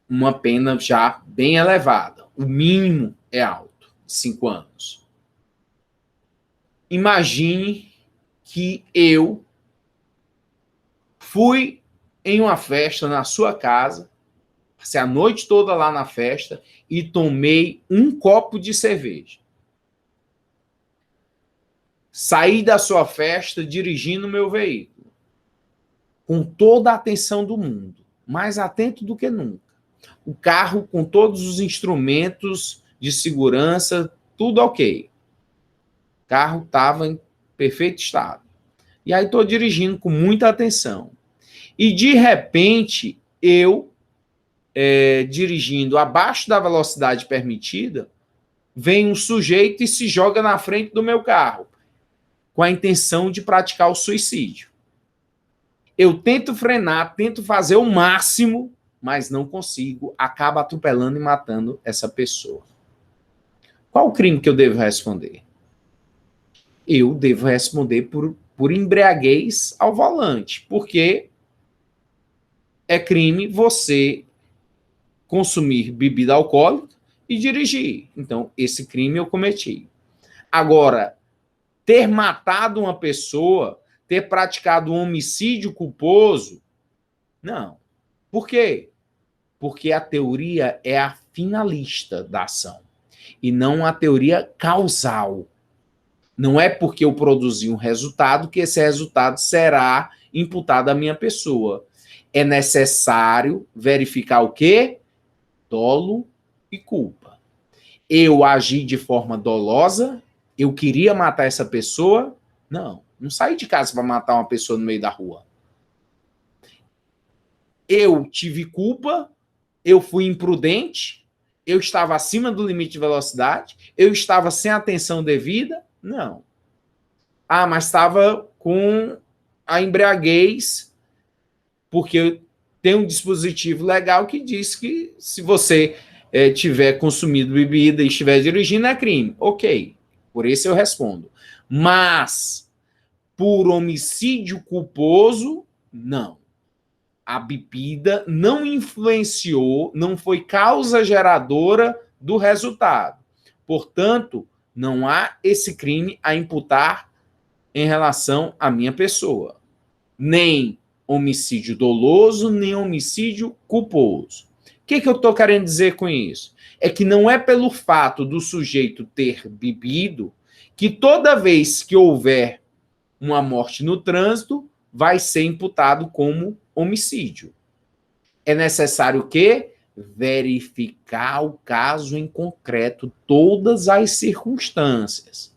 Uma pena já bem elevada. O mínimo é alto, 5 anos. Imagine que eu fui em uma festa na sua casa, passei a noite toda lá na festa e tomei um copo de cerveja. Saí da sua festa dirigindo meu veículo, com toda a atenção do mundo, mais atento do que nunca. O carro com todos os instrumentos de segurança, tudo ok. O carro estava em perfeito estado. E aí estou dirigindo com muita atenção. E, de repente, eu, dirigindo abaixo da velocidade permitida, vem um sujeito e se joga na frente do meu carro, com a intenção de praticar o suicídio. Eu tento frenar, tento fazer o máximo, mas não consigo, acaba atropelando e matando essa pessoa. Qual o crime que eu devo responder? Eu devo responder por embriaguez ao volante, porque é crime você consumir bebida alcoólica e dirigir. Então, esse crime eu cometi. Agora, ter matado uma pessoa, ter praticado um homicídio culposo, não. Por quê? Porque a teoria é a finalista da ação e não a teoria causal. Não é porque eu produzi um resultado que esse resultado será imputado à minha pessoa. É necessário verificar o quê? Dolo e culpa. Eu agi de forma dolosa? Eu queria matar essa pessoa? Não saí de casa para matar uma pessoa no meio da rua. Eu tive culpa? Eu fui imprudente? Eu estava acima do limite de velocidade? Eu estava sem atenção devida? Não. Ah, mas estava com a embriaguez, porque tem um dispositivo legal que diz que se você tiver consumido bebida e estiver dirigindo, é crime. Ok, por isso eu respondo. Mas, por homicídio culposo, não. A bebida não influenciou, não foi causa geradora do resultado. Portanto, não há esse crime a imputar em relação à minha pessoa. Nem homicídio doloso, nem homicídio culposo. O que eu estou querendo dizer com isso? É que não é pelo fato do sujeito ter bebido que toda vez que houver uma morte no trânsito, vai ser imputado como homicídio. É necessário o quê? Verificar o caso em concreto, todas as circunstâncias.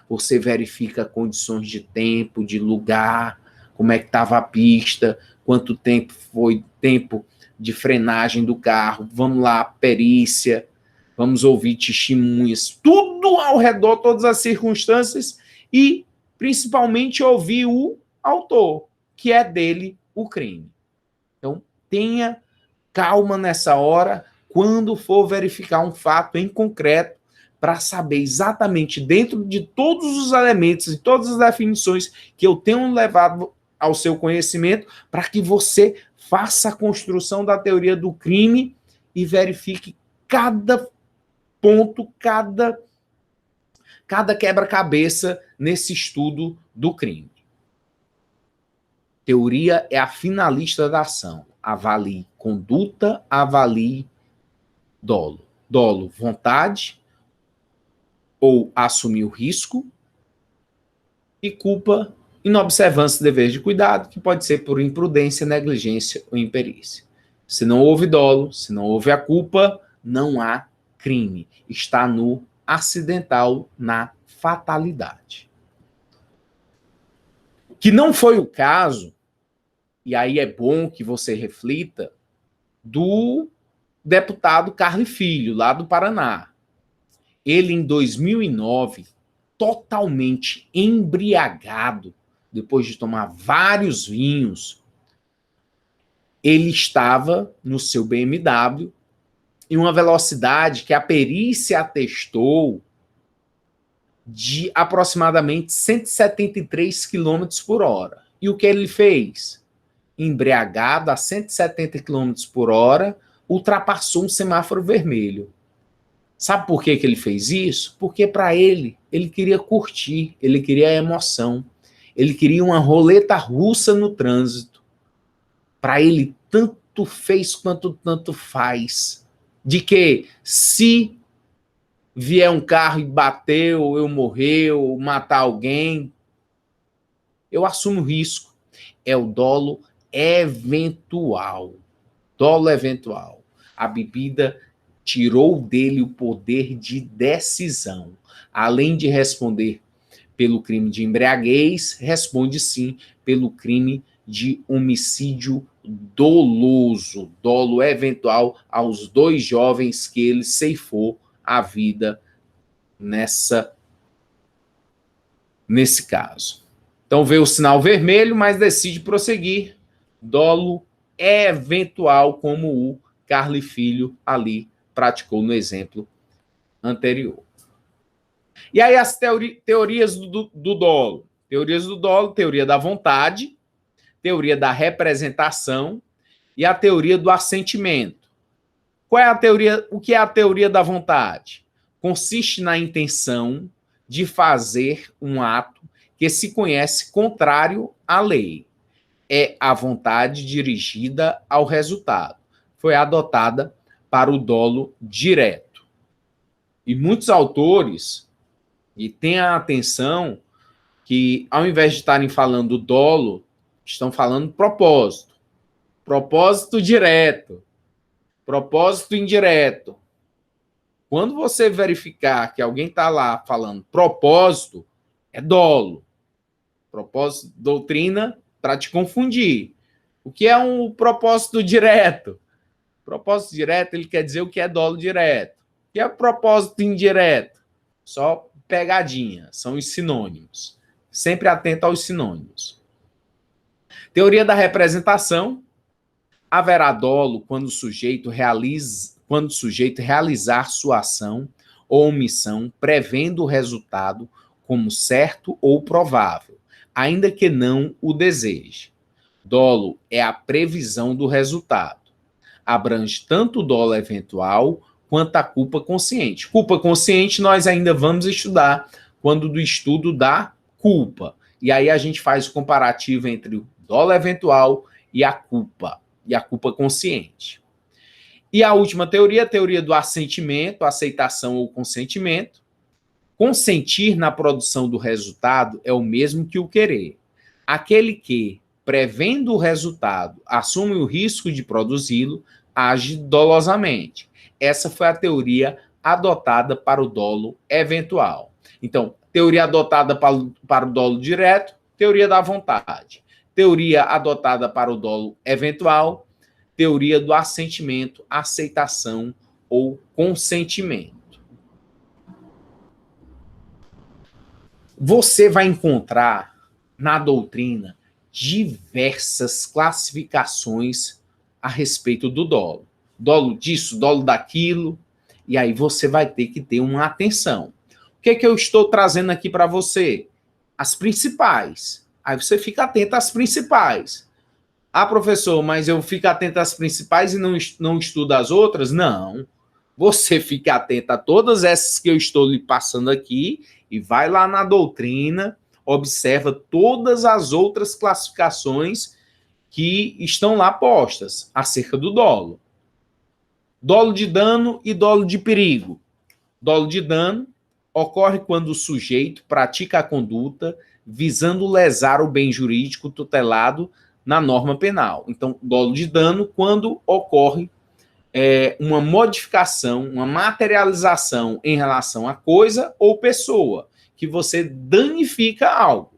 Você verifica condições de tempo, de lugar, como é que estava a pista, quanto tempo foi tempo de frenagem do carro, vamos lá, perícia, vamos ouvir testemunhas, tudo ao redor, todas as circunstâncias e, principalmente, ouvir o autor, que é dele o crime. Então, tenha calma nessa hora, quando for verificar um fato em concreto, para saber exatamente, dentro de todos os elementos e todas as definições que eu tenho levado ao seu conhecimento, para que você faça a construção da teoria do crime e verifique cada ponto, cada quebra-cabeça nesse estudo do crime. Teoria é a finalista da ação. Avalie conduta, avalie dolo. Dolo, vontade ou assumir o risco, e culpa, inobservância e dever de cuidado, que pode ser por imprudência, negligência ou imperícia. Se não houve dolo, se não houve a culpa, não há crime. Está no acidental, na fatalidade. Que não foi o caso, e aí é bom que você reflita, do deputado Carlos Filho, lá do Paraná. Ele, em 2009, totalmente embriagado, depois de tomar vários vinhos, ele estava no seu BMW em uma velocidade que a perícia atestou de aproximadamente 173 km por hora. E o que ele fez? Embriagado a 170 km por hora, ultrapassou um semáforo vermelho. Sabe por que ele fez isso? Porque para ele queria curtir, ele queria emoção, ele queria uma roleta russa no trânsito. para ele tanto fez quanto tanto faz. De que se vier um carro e bater, ou eu morrer, ou matar alguém, eu assumo o risco. É o dolo eventual. Dolo eventual. A bebida tirou dele o poder de decisão. Além de responder pelo crime de embriaguez, responde sim pelo crime de homicídio doloso, dolo eventual aos 2 jovens que ele ceifou a vida nesse caso. Então vê o sinal vermelho, mas decide prosseguir. Dolo eventual, como o Carli Filho ali praticou no exemplo anterior. E aí as teorias do dolo. Teorias do dolo, teoria da vontade, teoria da representação e a teoria do assentimento. Qual é a teoria? O que é a teoria da vontade? Consiste na intenção de fazer um ato que se conhece contrário à lei. É a vontade dirigida ao resultado. Foi adotada para o dolo direto. E muitos autores têm a atenção que, ao invés de estarem falando dolo, estão falando propósito. Propósito direto. Propósito indireto. Quando você verificar que alguém está lá falando propósito, é dolo. Propósito, doutrina, para te confundir. O que é um propósito direto? Propósito direto, ele quer dizer o que é dolo direto. O que é propósito indireto? Só pegadinha, são os sinônimos. Sempre atento aos sinônimos. Teoria da representação. Haverá dolo quando o sujeito realizar sua ação ou omissão prevendo o resultado como certo ou provável, ainda que não o deseje. Dolo é a previsão do resultado. Abrange tanto o dolo eventual quanto a culpa consciente. Culpa consciente nós ainda vamos estudar quando do estudo da culpa. E aí a gente faz o comparativo entre o dolo eventual e a culpa consciente. E a última teoria, a teoria do assentimento, aceitação ou consentimento. Consentir na produção do resultado é o mesmo que o querer. Aquele que, prevendo o resultado, assume o risco de produzi-lo, age dolosamente. Essa foi a teoria adotada para o dolo eventual. Então, teoria adotada para o dolo direto, teoria da vontade. Teoria adotada para o dolo eventual, teoria do assentimento, aceitação ou consentimento. Você vai encontrar na doutrina diversas classificações a respeito do dolo. Dolo disso, dolo daquilo, e aí você vai ter que ter uma atenção. O que é que eu estou trazendo aqui para você? As principais. Aí você fica atento às principais. Ah, professor, mas eu fico atento às principais e não estudo as outras? Não. Você fica atento a todas essas que eu estou lhe passando aqui e vai lá na doutrina, observa todas as outras classificações que estão lá postas acerca do dolo. Dolo de dano e dolo de perigo. Dolo de dano ocorre quando o sujeito pratica a conduta visando lesar o bem jurídico tutelado na norma penal. Então, dolo de dano quando ocorre uma modificação, uma materialização em relação a coisa ou pessoa, que você danifica algo,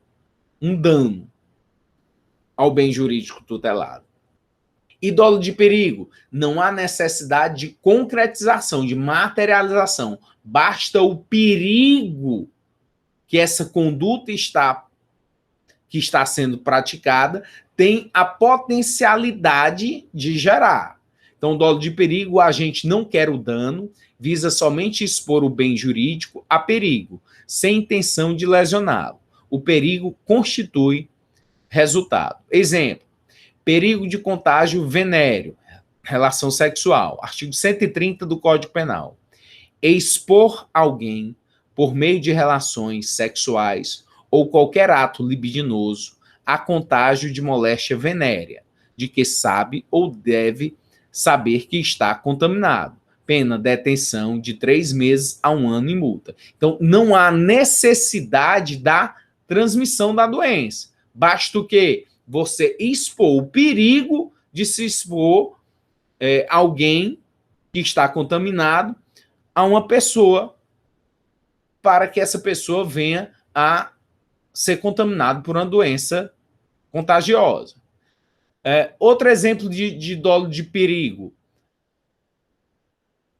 um dano ao bem jurídico tutelado. E dolo de perigo, não há necessidade de concretização, de materialização. Basta o perigo que essa conduta que está sendo praticada tem a potencialidade de gerar. Então, dolo de perigo, a gente não quer o dano, visa somente expor o bem jurídico a perigo, sem intenção de lesioná-lo. O perigo constitui resultado. Exemplo, perigo de contágio venéreo, relação sexual, artigo 130 do Código Penal. Expor alguém por meio de relações sexuais ou qualquer ato libidinoso a contágio de moléstia venérea, de que sabe ou deve saber que está contaminado. Pena, detenção de 3 meses a 1 ano e multa. Então, não há necessidade da transmissão da doença. Basta o quê? Você expor o perigo de se expor alguém que está contaminado a uma pessoa para que essa pessoa venha a ser contaminado por uma doença contagiosa. Outro exemplo de dolo de perigo.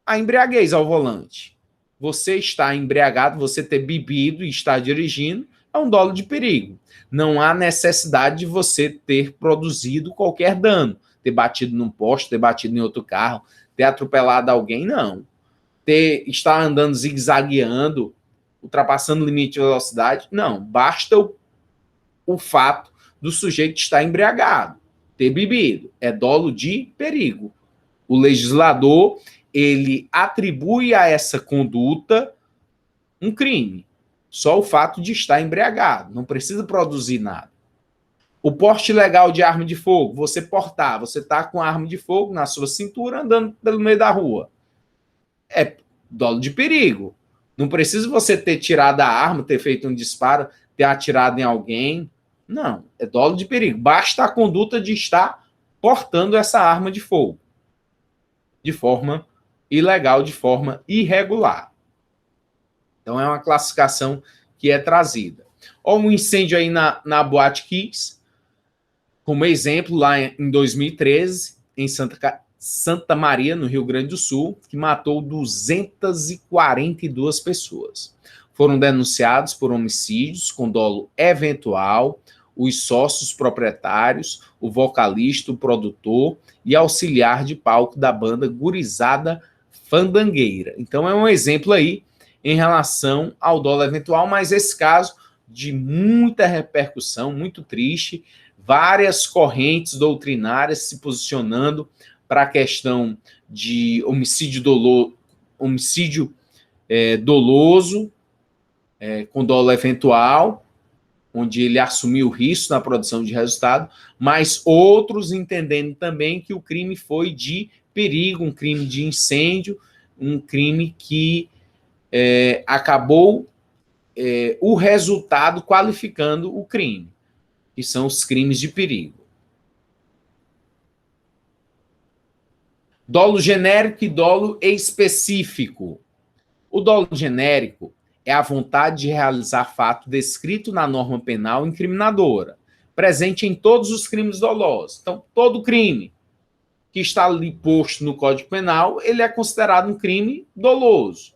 A embriaguez ao volante. Você está embriagado, você ter bebido e estar dirigindo, é um dolo de perigo. Não há necessidade de você ter produzido qualquer dano. Ter batido num poste, ter batido em outro carro, ter atropelado alguém, não. Estar andando zigue-zagueando, ultrapassando o limite de velocidade, não. Basta o fato do sujeito estar embriagado, ter bebido. É dolo de perigo. O legislador, ele atribui a essa conduta um crime. Só o fato de estar embriagado. Não precisa produzir nada. O porte ilegal de arma de fogo, você portar, você está com a arma de fogo na sua cintura andando pelo meio da rua. É dolo de perigo. Não precisa você ter tirado a arma, ter feito um disparo, ter atirado em alguém. Não, é dolo de perigo. Basta a conduta de estar portando essa arma de fogo de forma ilegal, de forma irregular. Então, é uma classificação que é trazida. Olha um incêndio aí na Boate Kiss, como exemplo, lá em 2013, em Santa Maria, no Rio Grande do Sul, que matou 242 pessoas. Foram denunciados por homicídios com dolo eventual os sócios proprietários, o vocalista, o produtor e auxiliar de palco da banda Gurizada Fandangueira. Então é um exemplo aí em relação ao dolo eventual, mas esse caso de muita repercussão, muito triste, várias correntes doutrinárias se posicionando para a questão de homicídio doloso, com dolo eventual, onde ele assumiu o risco na produção de resultado, mas outros entendendo também que o crime foi de perigo, um crime de incêndio, um crime que acabou o resultado qualificando o crime, que são os crimes de perigo. Dolo genérico e dolo específico. O dolo genérico é a vontade de realizar fato descrito na norma penal incriminadora, presente em todos os crimes dolosos. Então, todo crime que está ali posto no Código Penal, ele é considerado um crime doloso.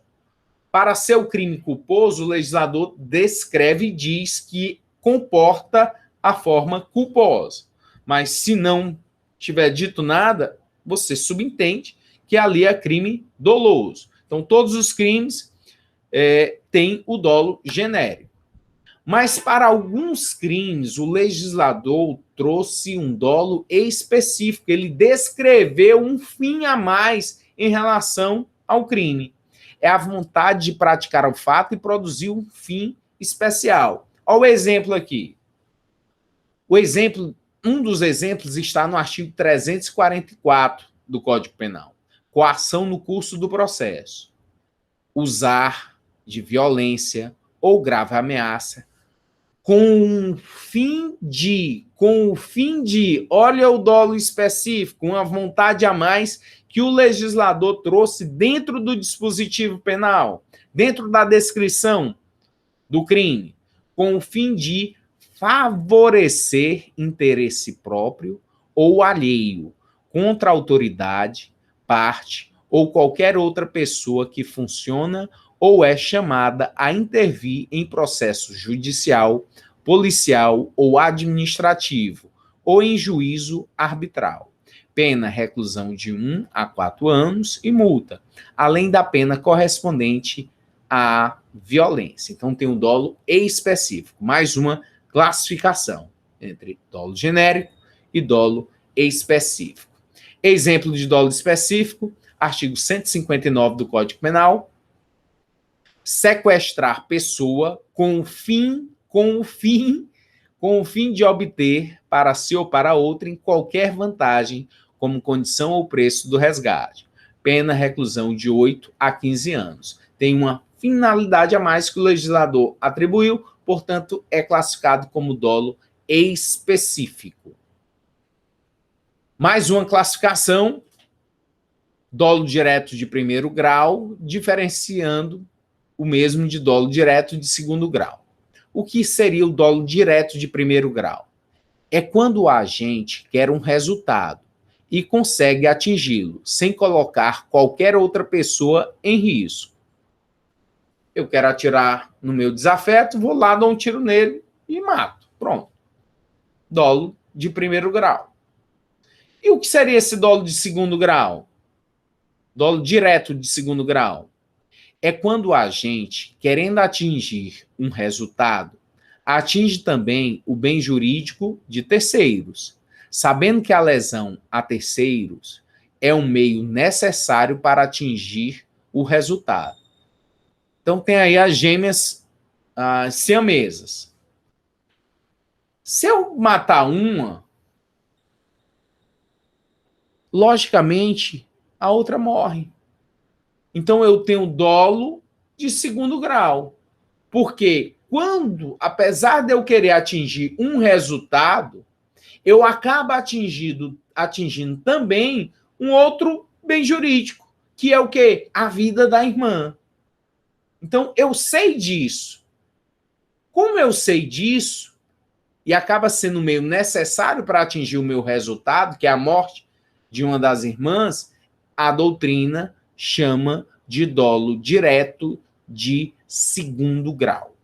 Para ser o crime culposo, o legislador descreve e diz que comporta a forma culposa. Mas se não tiver dito nada, você subentende que ali é crime doloso. Então, todos os crimes têm o dolo genérico. Mas para alguns crimes, o legislador trouxe um dolo específico. Ele descreveu um fim a mais em relação ao crime. É a vontade de praticar o fato e produzir um fim especial. Olha o exemplo aqui. Um dos exemplos está no artigo 344 do Código Penal. Coação no curso do processo. Usar de violência ou grave ameaça com o fim de, olha o dolo específico, uma vontade a mais que o legislador trouxe dentro do dispositivo penal, dentro da descrição do crime, com o fim de favorecer interesse próprio ou alheio contra a autoridade, parte ou qualquer outra pessoa que funciona ou é chamada a intervir em processo judicial, policial ou administrativo, ou em juízo arbitral. Pena reclusão de 1 a 4 anos e multa, além da pena correspondente à violência. Então tem um dolo específico, mais uma classificação entre dolo genérico e dolo específico. Exemplo de dolo específico, artigo 159 do Código Penal, sequestrar pessoa com o fim com o fim de obter para si ou para outrem qualquer vantagem, como condição ou preço do resgate. Pena reclusão de 8 a 15 anos. Tem uma finalidade a mais que o legislador atribuiu, portanto, é classificado como dolo específico. Mais uma classificação, dolo direto de primeiro grau, diferenciando o mesmo de dolo direto de segundo grau. O que seria o dolo direto de primeiro grau? É quando o agente quer um resultado e consegue atingi-lo sem colocar qualquer outra pessoa em risco. Eu quero atirar no meu desafeto, vou lá, dou um tiro nele e mato. Pronto. Dolo de primeiro grau. E o que seria esse dolo de segundo grau? Dolo direto de segundo grau. É quando o agente, querendo atingir um resultado, atinge também o bem jurídico de terceiros, sabendo que a lesão a terceiros é um meio necessário para atingir o resultado. Então, tem aí as gêmeas siamesas. Se eu matar uma, logicamente, a outra morre. Então, eu tenho dolo de segundo grau. Porque quando, apesar de eu querer atingir um resultado, eu acabo atingindo também um outro bem jurídico, que é o quê? A vida da irmã. Então, eu sei disso. Como eu sei disso, e acaba sendo meio necessário para atingir o meu resultado, que é a morte de uma das irmãs, a doutrina chama de dolo direto de segundo grau.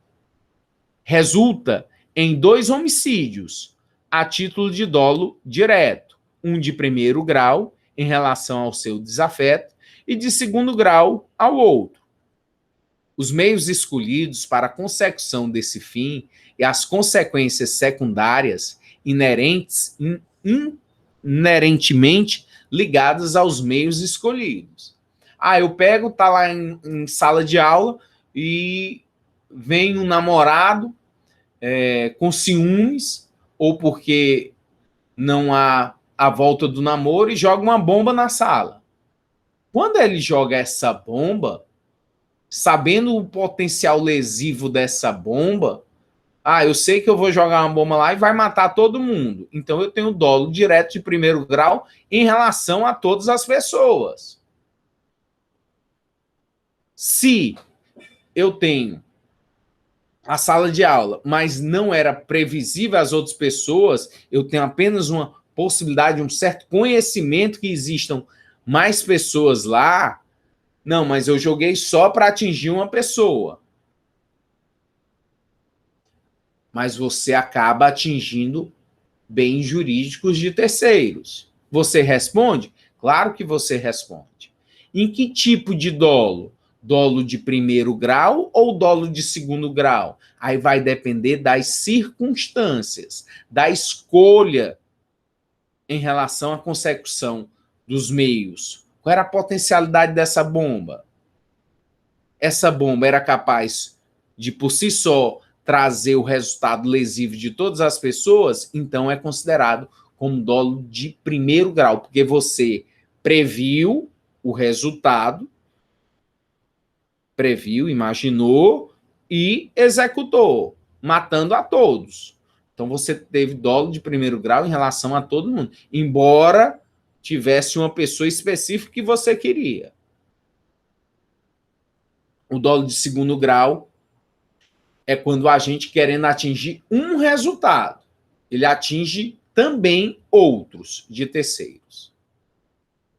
Resulta em 2 homicídios a título de dolo direto, um de primeiro grau em relação ao seu desafeto e de segundo grau ao outro. Os meios escolhidos para a consecução desse fim e as consequências secundárias inerentemente ligadas aos meios escolhidos. Eu pego, tá lá em sala de aula e vem um namorado com ciúmes, ou porque não há a volta do namoro, e joga uma bomba na sala. Quando ele joga essa bomba, sabendo o potencial lesivo dessa bomba, eu sei que eu vou jogar uma bomba lá e vai matar todo mundo. Então eu tenho dolo direto de primeiro grau em relação a todas as pessoas. Se eu tenho a sala de aula, mas não era previsível às outras pessoas, eu tenho apenas uma possibilidade, um certo conhecimento que existam mais pessoas lá. Não, mas eu joguei só para atingir uma pessoa. Mas você acaba atingindo bens jurídicos de terceiros. Você responde? Claro que você responde. Em que tipo de dolo? Dolo de primeiro grau ou dolo de segundo grau? Aí vai depender das circunstâncias, da escolha em relação à consecução dos meios. Qual era a potencialidade dessa bomba? Essa bomba era capaz de, por si só, trazer o resultado lesivo de todas as pessoas? Então é considerado como dolo de primeiro grau, porque você previu o resultado, imaginou e executou, matando a todos. Então você teve dolo de primeiro grau em relação a todo mundo, embora tivesse uma pessoa específica que você queria. O dolo de segundo grau é quando o agente, querendo atingir um resultado, ele atinge também outros de terceiros,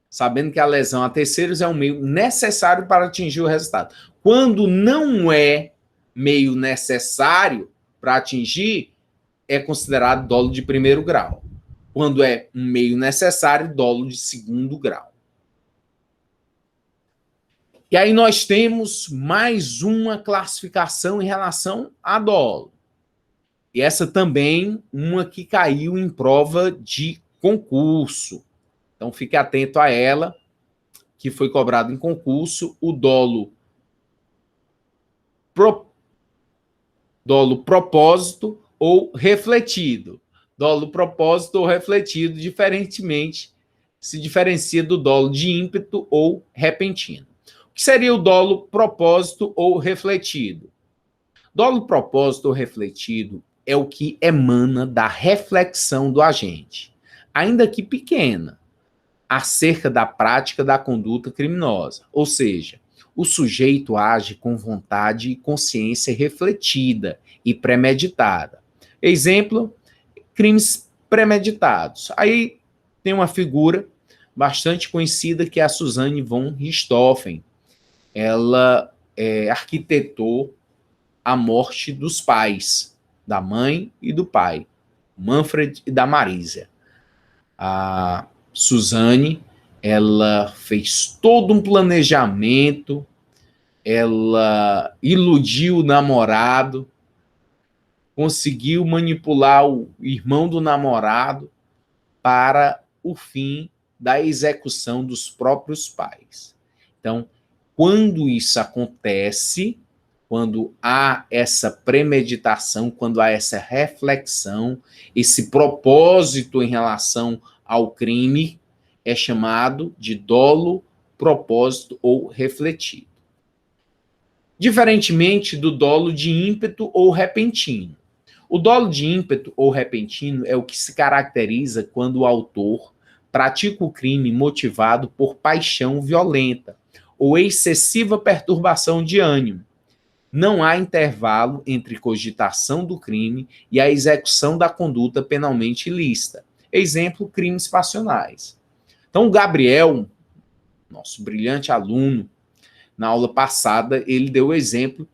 sabendo que a lesão a terceiros é um meio necessário para atingir o resultado. Quando não é meio necessário para atingir, é considerado dolo de primeiro grau. Quando é um meio necessário, dolo de segundo grau. E aí nós temos mais uma classificação em relação a dolo. E essa também, uma que caiu em prova de concurso. Então fique atento a ela, que foi cobrado em concurso, o dolo propósito ou refletido. Dolo propósito ou refletido, diferentemente, se diferencia do dolo de ímpeto ou repentino. O que seria o dolo propósito ou refletido? Dolo propósito ou refletido é o que emana da reflexão do agente, ainda que pequena, acerca da prática da conduta criminosa. Ou seja, o sujeito age com vontade e consciência refletida e premeditada. Exemplo, crimes premeditados. Aí tem uma figura bastante conhecida que é a Suzanne von Richthofen. Ela arquitetou a morte dos pais, da mãe e do pai, Manfred e da Marisa. A Suzanne, ela fez todo um planejamento, ela iludiu o namorado, conseguiu manipular o irmão do namorado para o fim da execução dos próprios pais. Então, quando isso acontece, quando há essa premeditação, quando há essa reflexão, esse propósito em relação ao crime, é chamado de dolo, propósito ou refletido. Diferentemente do dolo de ímpeto ou repentino. O dolo de ímpeto ou repentino é o que se caracteriza quando o autor pratica o crime motivado por paixão violenta ou excessiva perturbação de ânimo. Não há intervalo entre cogitação do crime e a execução da conduta penalmente ilícita. Exemplo, crimes passionais. Então, o Gabriel, nosso brilhante aluno, na aula passada, ele deu o exemplo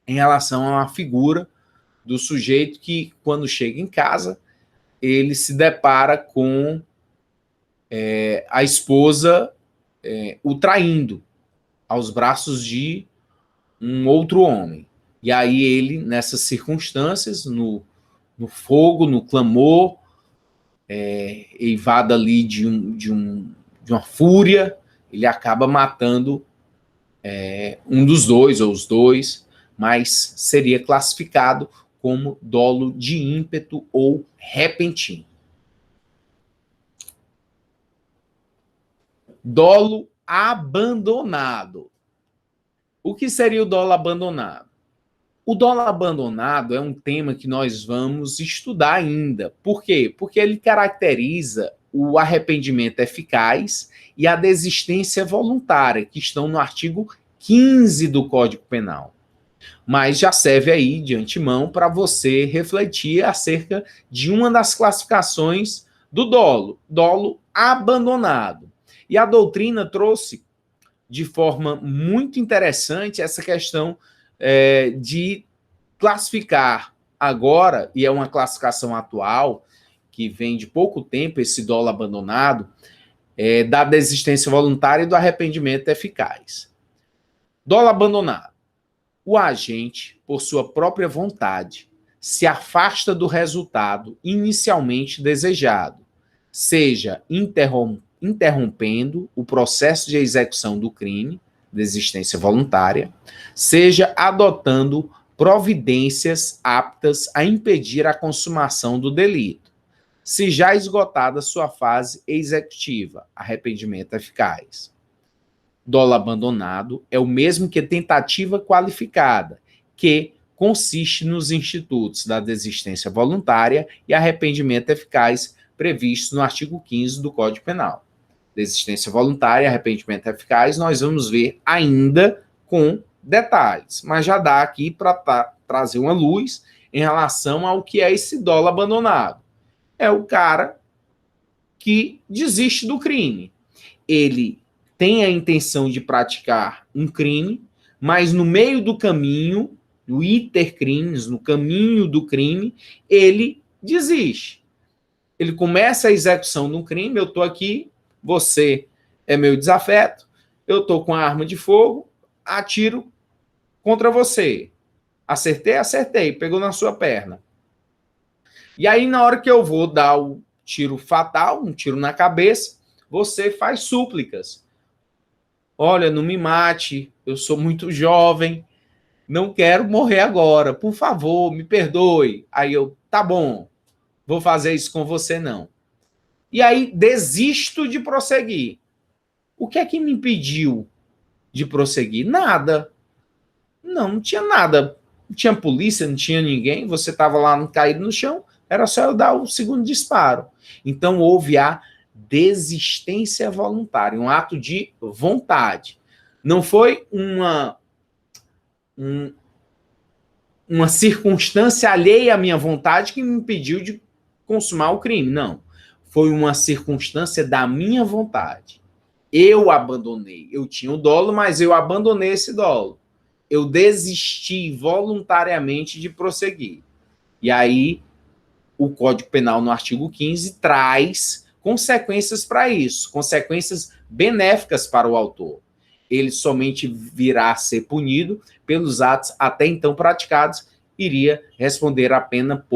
em relação a uma figura do sujeito que, quando chega em casa, ele se depara com a esposa o traindo aos braços de um outro homem. E aí ele, nessas circunstâncias, no fogo, no clamor, eivado ali de uma fúria, ele acaba matando um dos dois, ou os dois, mas seria classificado como dolo de ímpeto ou repentino. Dolo abandonado. O que seria o dolo abandonado? O dolo abandonado é um tema que nós vamos estudar ainda. Por quê? Porque ele caracteriza o arrependimento eficaz e a desistência voluntária, que estão no artigo 15 do Código Penal. Mas já serve aí, de antemão, para você refletir acerca de uma das classificações do dolo abandonado. E a doutrina trouxe de forma muito interessante essa questão de classificar agora, e é uma classificação atual, que vem de pouco tempo, esse dolo abandonado, da desistência voluntária e do arrependimento eficaz. Dolo abandonado. O agente, por sua própria vontade, se afasta do resultado inicialmente desejado, seja interrompendo o processo de execução do crime, desistência voluntária, seja adotando providências aptas a impedir a consumação do delito, se já esgotada sua fase executiva, arrependimento eficaz. Dolo abandonado é o mesmo que tentativa qualificada, que consiste nos institutos da desistência voluntária e arrependimento eficaz previstos no artigo 15 do Código Penal. Desistência voluntária e arrependimento eficaz nós vamos ver ainda com detalhes, mas já dá aqui para trazer uma luz em relação ao que é esse dolo abandonado. É o cara que desiste do crime. Ele tem a intenção de praticar um crime, mas no meio do caminho, no iter crimes, no caminho do crime, ele desiste. Ele começa a execução de um crime, eu estou aqui, você é meu desafeto, eu estou com a arma de fogo, atiro contra você. Acertei? Acertei, pegou na sua perna. E aí, na hora que eu vou dar o tiro fatal, um tiro na cabeça, você faz súplicas. Olha, não me mate, eu sou muito jovem, não quero morrer agora, por favor, me perdoe. Aí eu, tá bom, vou fazer isso com você não. E aí desisto de prosseguir. O que é que me impediu de prosseguir? Nada. Não tinha nada. Não tinha polícia, não tinha ninguém. Você estava lá caído no chão, era só eu dar o segundo disparo. Então houve a desistência voluntária, um ato de vontade. Não foi uma circunstância alheia à minha vontade que me impediu de consumar o crime. Não. Foi uma circunstância da minha vontade. Eu abandonei. Eu tinha o dolo, mas eu abandonei esse dolo. Eu desisti voluntariamente de prosseguir. E aí, o Código Penal, no artigo 15, traz consequências para isso, consequências benéficas para o autor. Ele somente virá a ser punido pelos atos até então praticados, iria responder a pena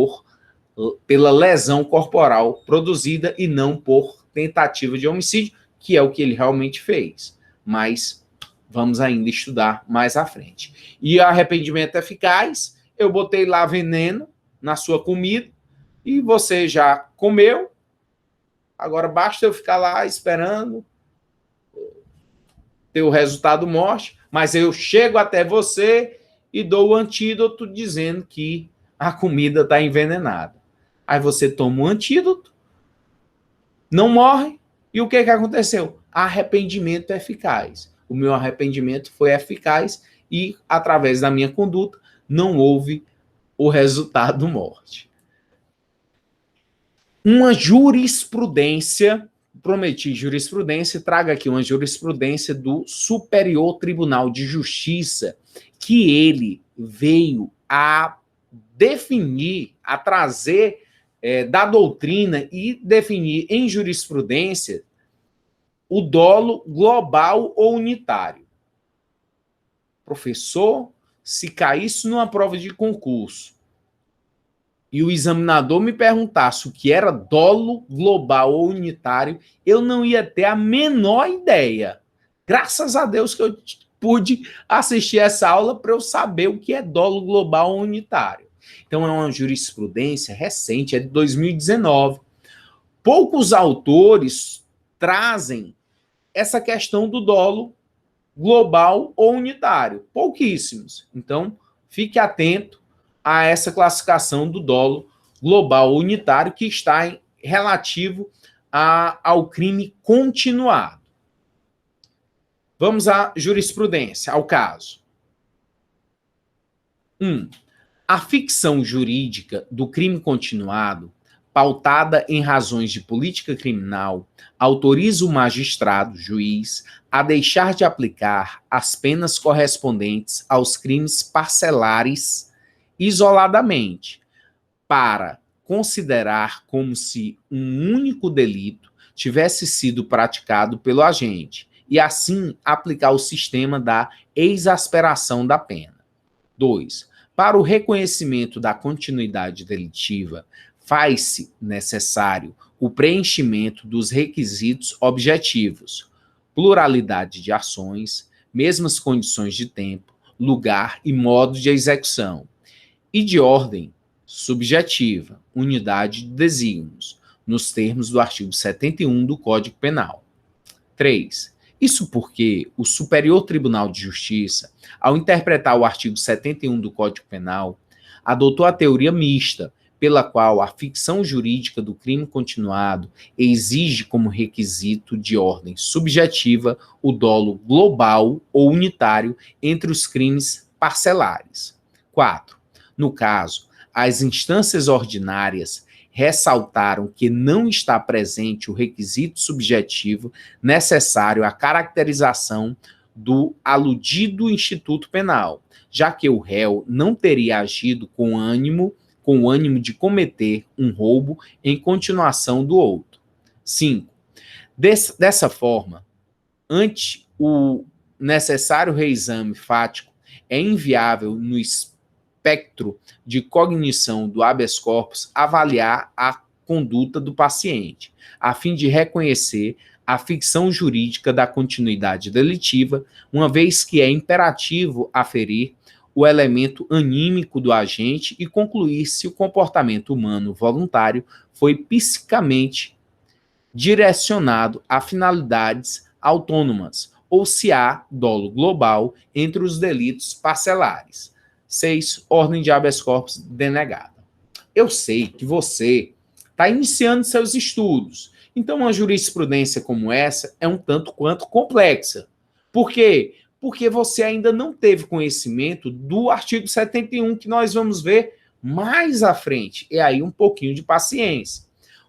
pela lesão corporal produzida e não por tentativa de homicídio, que é o que ele realmente fez. Mas vamos ainda estudar mais à frente. E arrependimento eficaz, eu botei lá veneno na sua comida e você já comeu, agora basta eu ficar lá esperando ter o resultado morte, mas eu chego até você e dou o antídoto dizendo que a comida está envenenada. Aí você toma o antídoto, não morre, e o que aconteceu? Arrependimento eficaz. O meu arrependimento foi eficaz e, através da minha conduta, não houve o resultado morte. Uma jurisprudência, prometi jurisprudência, traga aqui uma jurisprudência do Superior Tribunal de Justiça, que ele veio a definir, a trazer da doutrina e definir em jurisprudência o dolo global ou unitário. Professor, se caísse numa prova de concurso e o examinador me perguntasse o que era dolo global ou unitário, eu não ia ter a menor ideia. Graças a Deus que eu pude assistir essa aula para eu saber o que é dolo global ou unitário. Então é uma jurisprudência recente, é de 2019. Poucos autores trazem essa questão do dolo global ou unitário. Pouquíssimos. Então, fique atento a essa classificação do dolo global ou unitário que está relativo ao crime continuado. Vamos à jurisprudência, ao caso. 1. A ficção jurídica do crime continuado, pautada em razões de política criminal, autoriza o magistrado, juiz, a deixar de aplicar as penas correspondentes aos crimes parcelares isoladamente, para considerar como se um único delito tivesse sido praticado pelo agente, e assim aplicar o sistema da exasperação da pena. 2. Para o reconhecimento da continuidade delitiva, faz-se necessário o preenchimento dos requisitos objetivos, pluralidade de ações, mesmas condições de tempo, lugar e modo de execução, e de ordem subjetiva, unidade de desígnios, nos termos do artigo 71 do Código Penal. 3. Isso porque o Superior Tribunal de Justiça, ao interpretar o artigo 71 do Código Penal, adotou a teoria mista, pela qual a ficção jurídica do crime continuado exige como requisito de ordem subjetiva o dolo global ou unitário entre os crimes parcelares. 4. No caso, as instâncias ordinárias ressaltaram que não está presente o requisito subjetivo necessário à caracterização do aludido instituto penal, já que o réu não teria agido com o ânimo de cometer um roubo em continuação do outro. 5. Dessa forma, ante o necessário reexame fático, é inviável no espectro de cognição do habeas corpus avaliar a conduta do paciente, a fim de reconhecer a ficção jurídica da continuidade delitiva, uma vez que é imperativo aferir o elemento anímico do agente e concluir se o comportamento humano voluntário foi psicamente direcionado a finalidades autônomas ou se há dolo global entre os delitos parcelares. 6. Ordem de habeas corpus denegada. Eu sei que você está iniciando seus estudos, então uma jurisprudência como essa é um tanto quanto complexa. Por quê? Porque você ainda não teve conhecimento do artigo 71, que nós vamos ver mais à frente. E aí um pouquinho de paciência.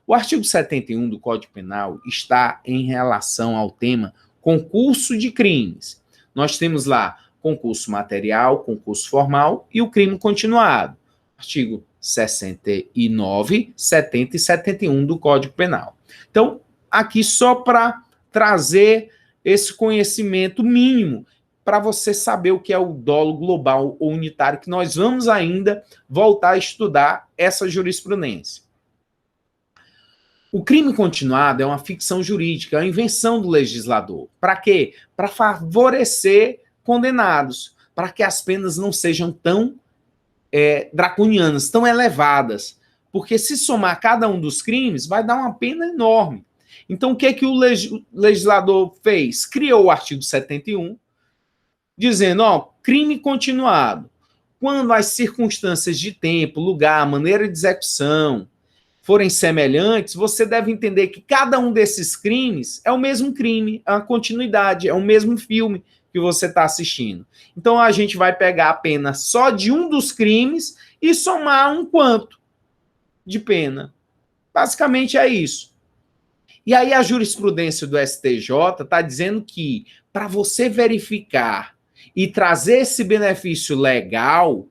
O artigo 71 do Código Penal está em relação ao tema concurso de crimes. Nós temos lá concurso material, concurso formal e o crime continuado. Artigo 69, 70 e 71 do Código Penal. Então, aqui só para trazer esse conhecimento mínimo para você saber o que é o dolo global ou unitário, que nós vamos ainda voltar a estudar essa jurisprudência. O crime continuado é uma ficção jurídica, é uma invenção do legislador. Para quê? Para favorecer condenados, para que as penas não sejam tão draconianas, tão elevadas. Porque se somar cada um dos crimes, vai dar uma pena enorme. Então, o que o legislador fez? Criou o artigo 71, dizendo, crime continuado. Quando as circunstâncias de tempo, lugar, maneira de execução forem semelhantes, você deve entender que cada um desses crimes é o mesmo crime, é uma continuidade, é o mesmo filme que você está assistindo. Então, a gente vai pegar a pena só de um dos crimes e somar um quanto de pena. Basicamente é isso. E aí a jurisprudência do STJ está dizendo que para você verificar e trazer esse benefício legal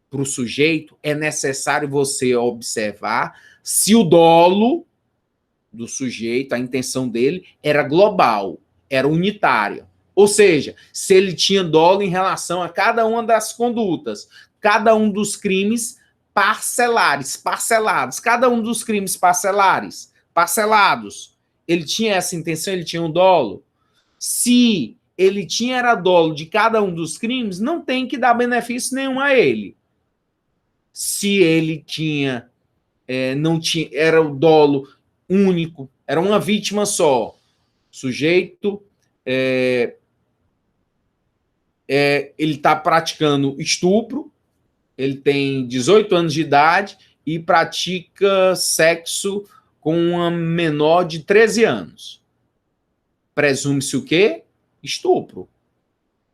para o sujeito, é necessário você observar se o dolo do sujeito, a intenção dele, era global, era unitária. Ou seja, se ele tinha dolo em relação a cada uma das condutas, cada um dos crimes parcelados, cada um dos crimes parcelados, ele tinha essa intenção, ele tinha um dolo. Se ele era dolo de cada um dos crimes, não tem que dar benefício nenhum a ele. Se ele não tinha, era o dolo único, era uma vítima só. Sujeito, ele está praticando estupro, ele tem 18 anos de idade e pratica sexo com uma menor de 13 anos. Presume-se o quê? Estupro.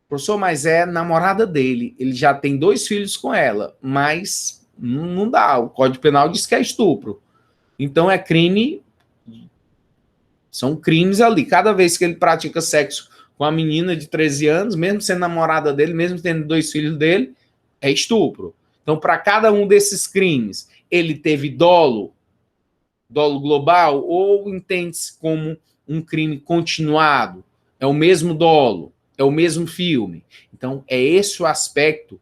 Professor, mas é namorada dele, ele já tem 2 filhos com ela, mas não dá, o Código Penal diz que é estupro. Então é crime, são crimes ali. Cada vez que ele pratica sexo com a menina de 13 anos, mesmo sendo namorada dele, mesmo tendo 2 filhos dele, é estupro. Então, para cada um desses crimes, ele teve dolo global, ou entende-se como um crime continuado, é o mesmo dolo, é o mesmo filme. Então, é esse o aspecto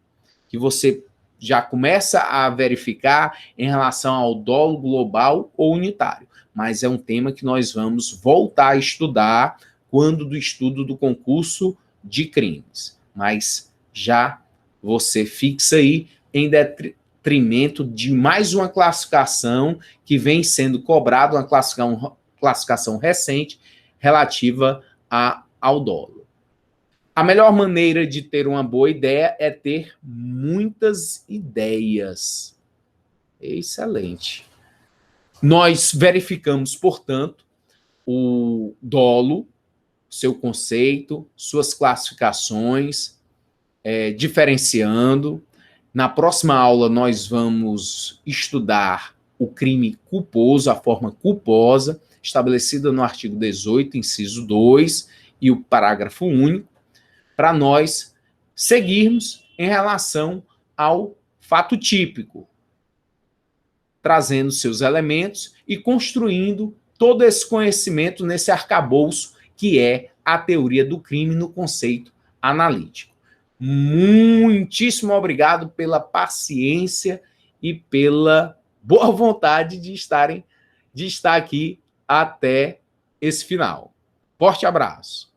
que você já começa a verificar em relação ao dolo global ou unitário. Mas é um tema que nós vamos voltar a estudar quando do estudo do concurso de crimes. Mas já você fixa aí em detrimento de mais uma classificação que vem sendo cobrada, uma classificação recente relativa ao dolo. A melhor maneira de ter uma boa ideia é ter muitas ideias. Excelente. Nós verificamos, portanto, o dolo, seu conceito, suas classificações, diferenciando. Na próxima aula, nós vamos estudar o crime culposo, a forma culposa, estabelecida no artigo 18, inciso 2, e o parágrafo único, para nós seguirmos em relação ao fato típico, trazendo seus elementos e construindo todo esse conhecimento nesse arcabouço que é a teoria do crime no conceito analítico. Muitíssimo obrigado pela paciência e pela boa vontade de estar aqui até esse final. Forte abraço.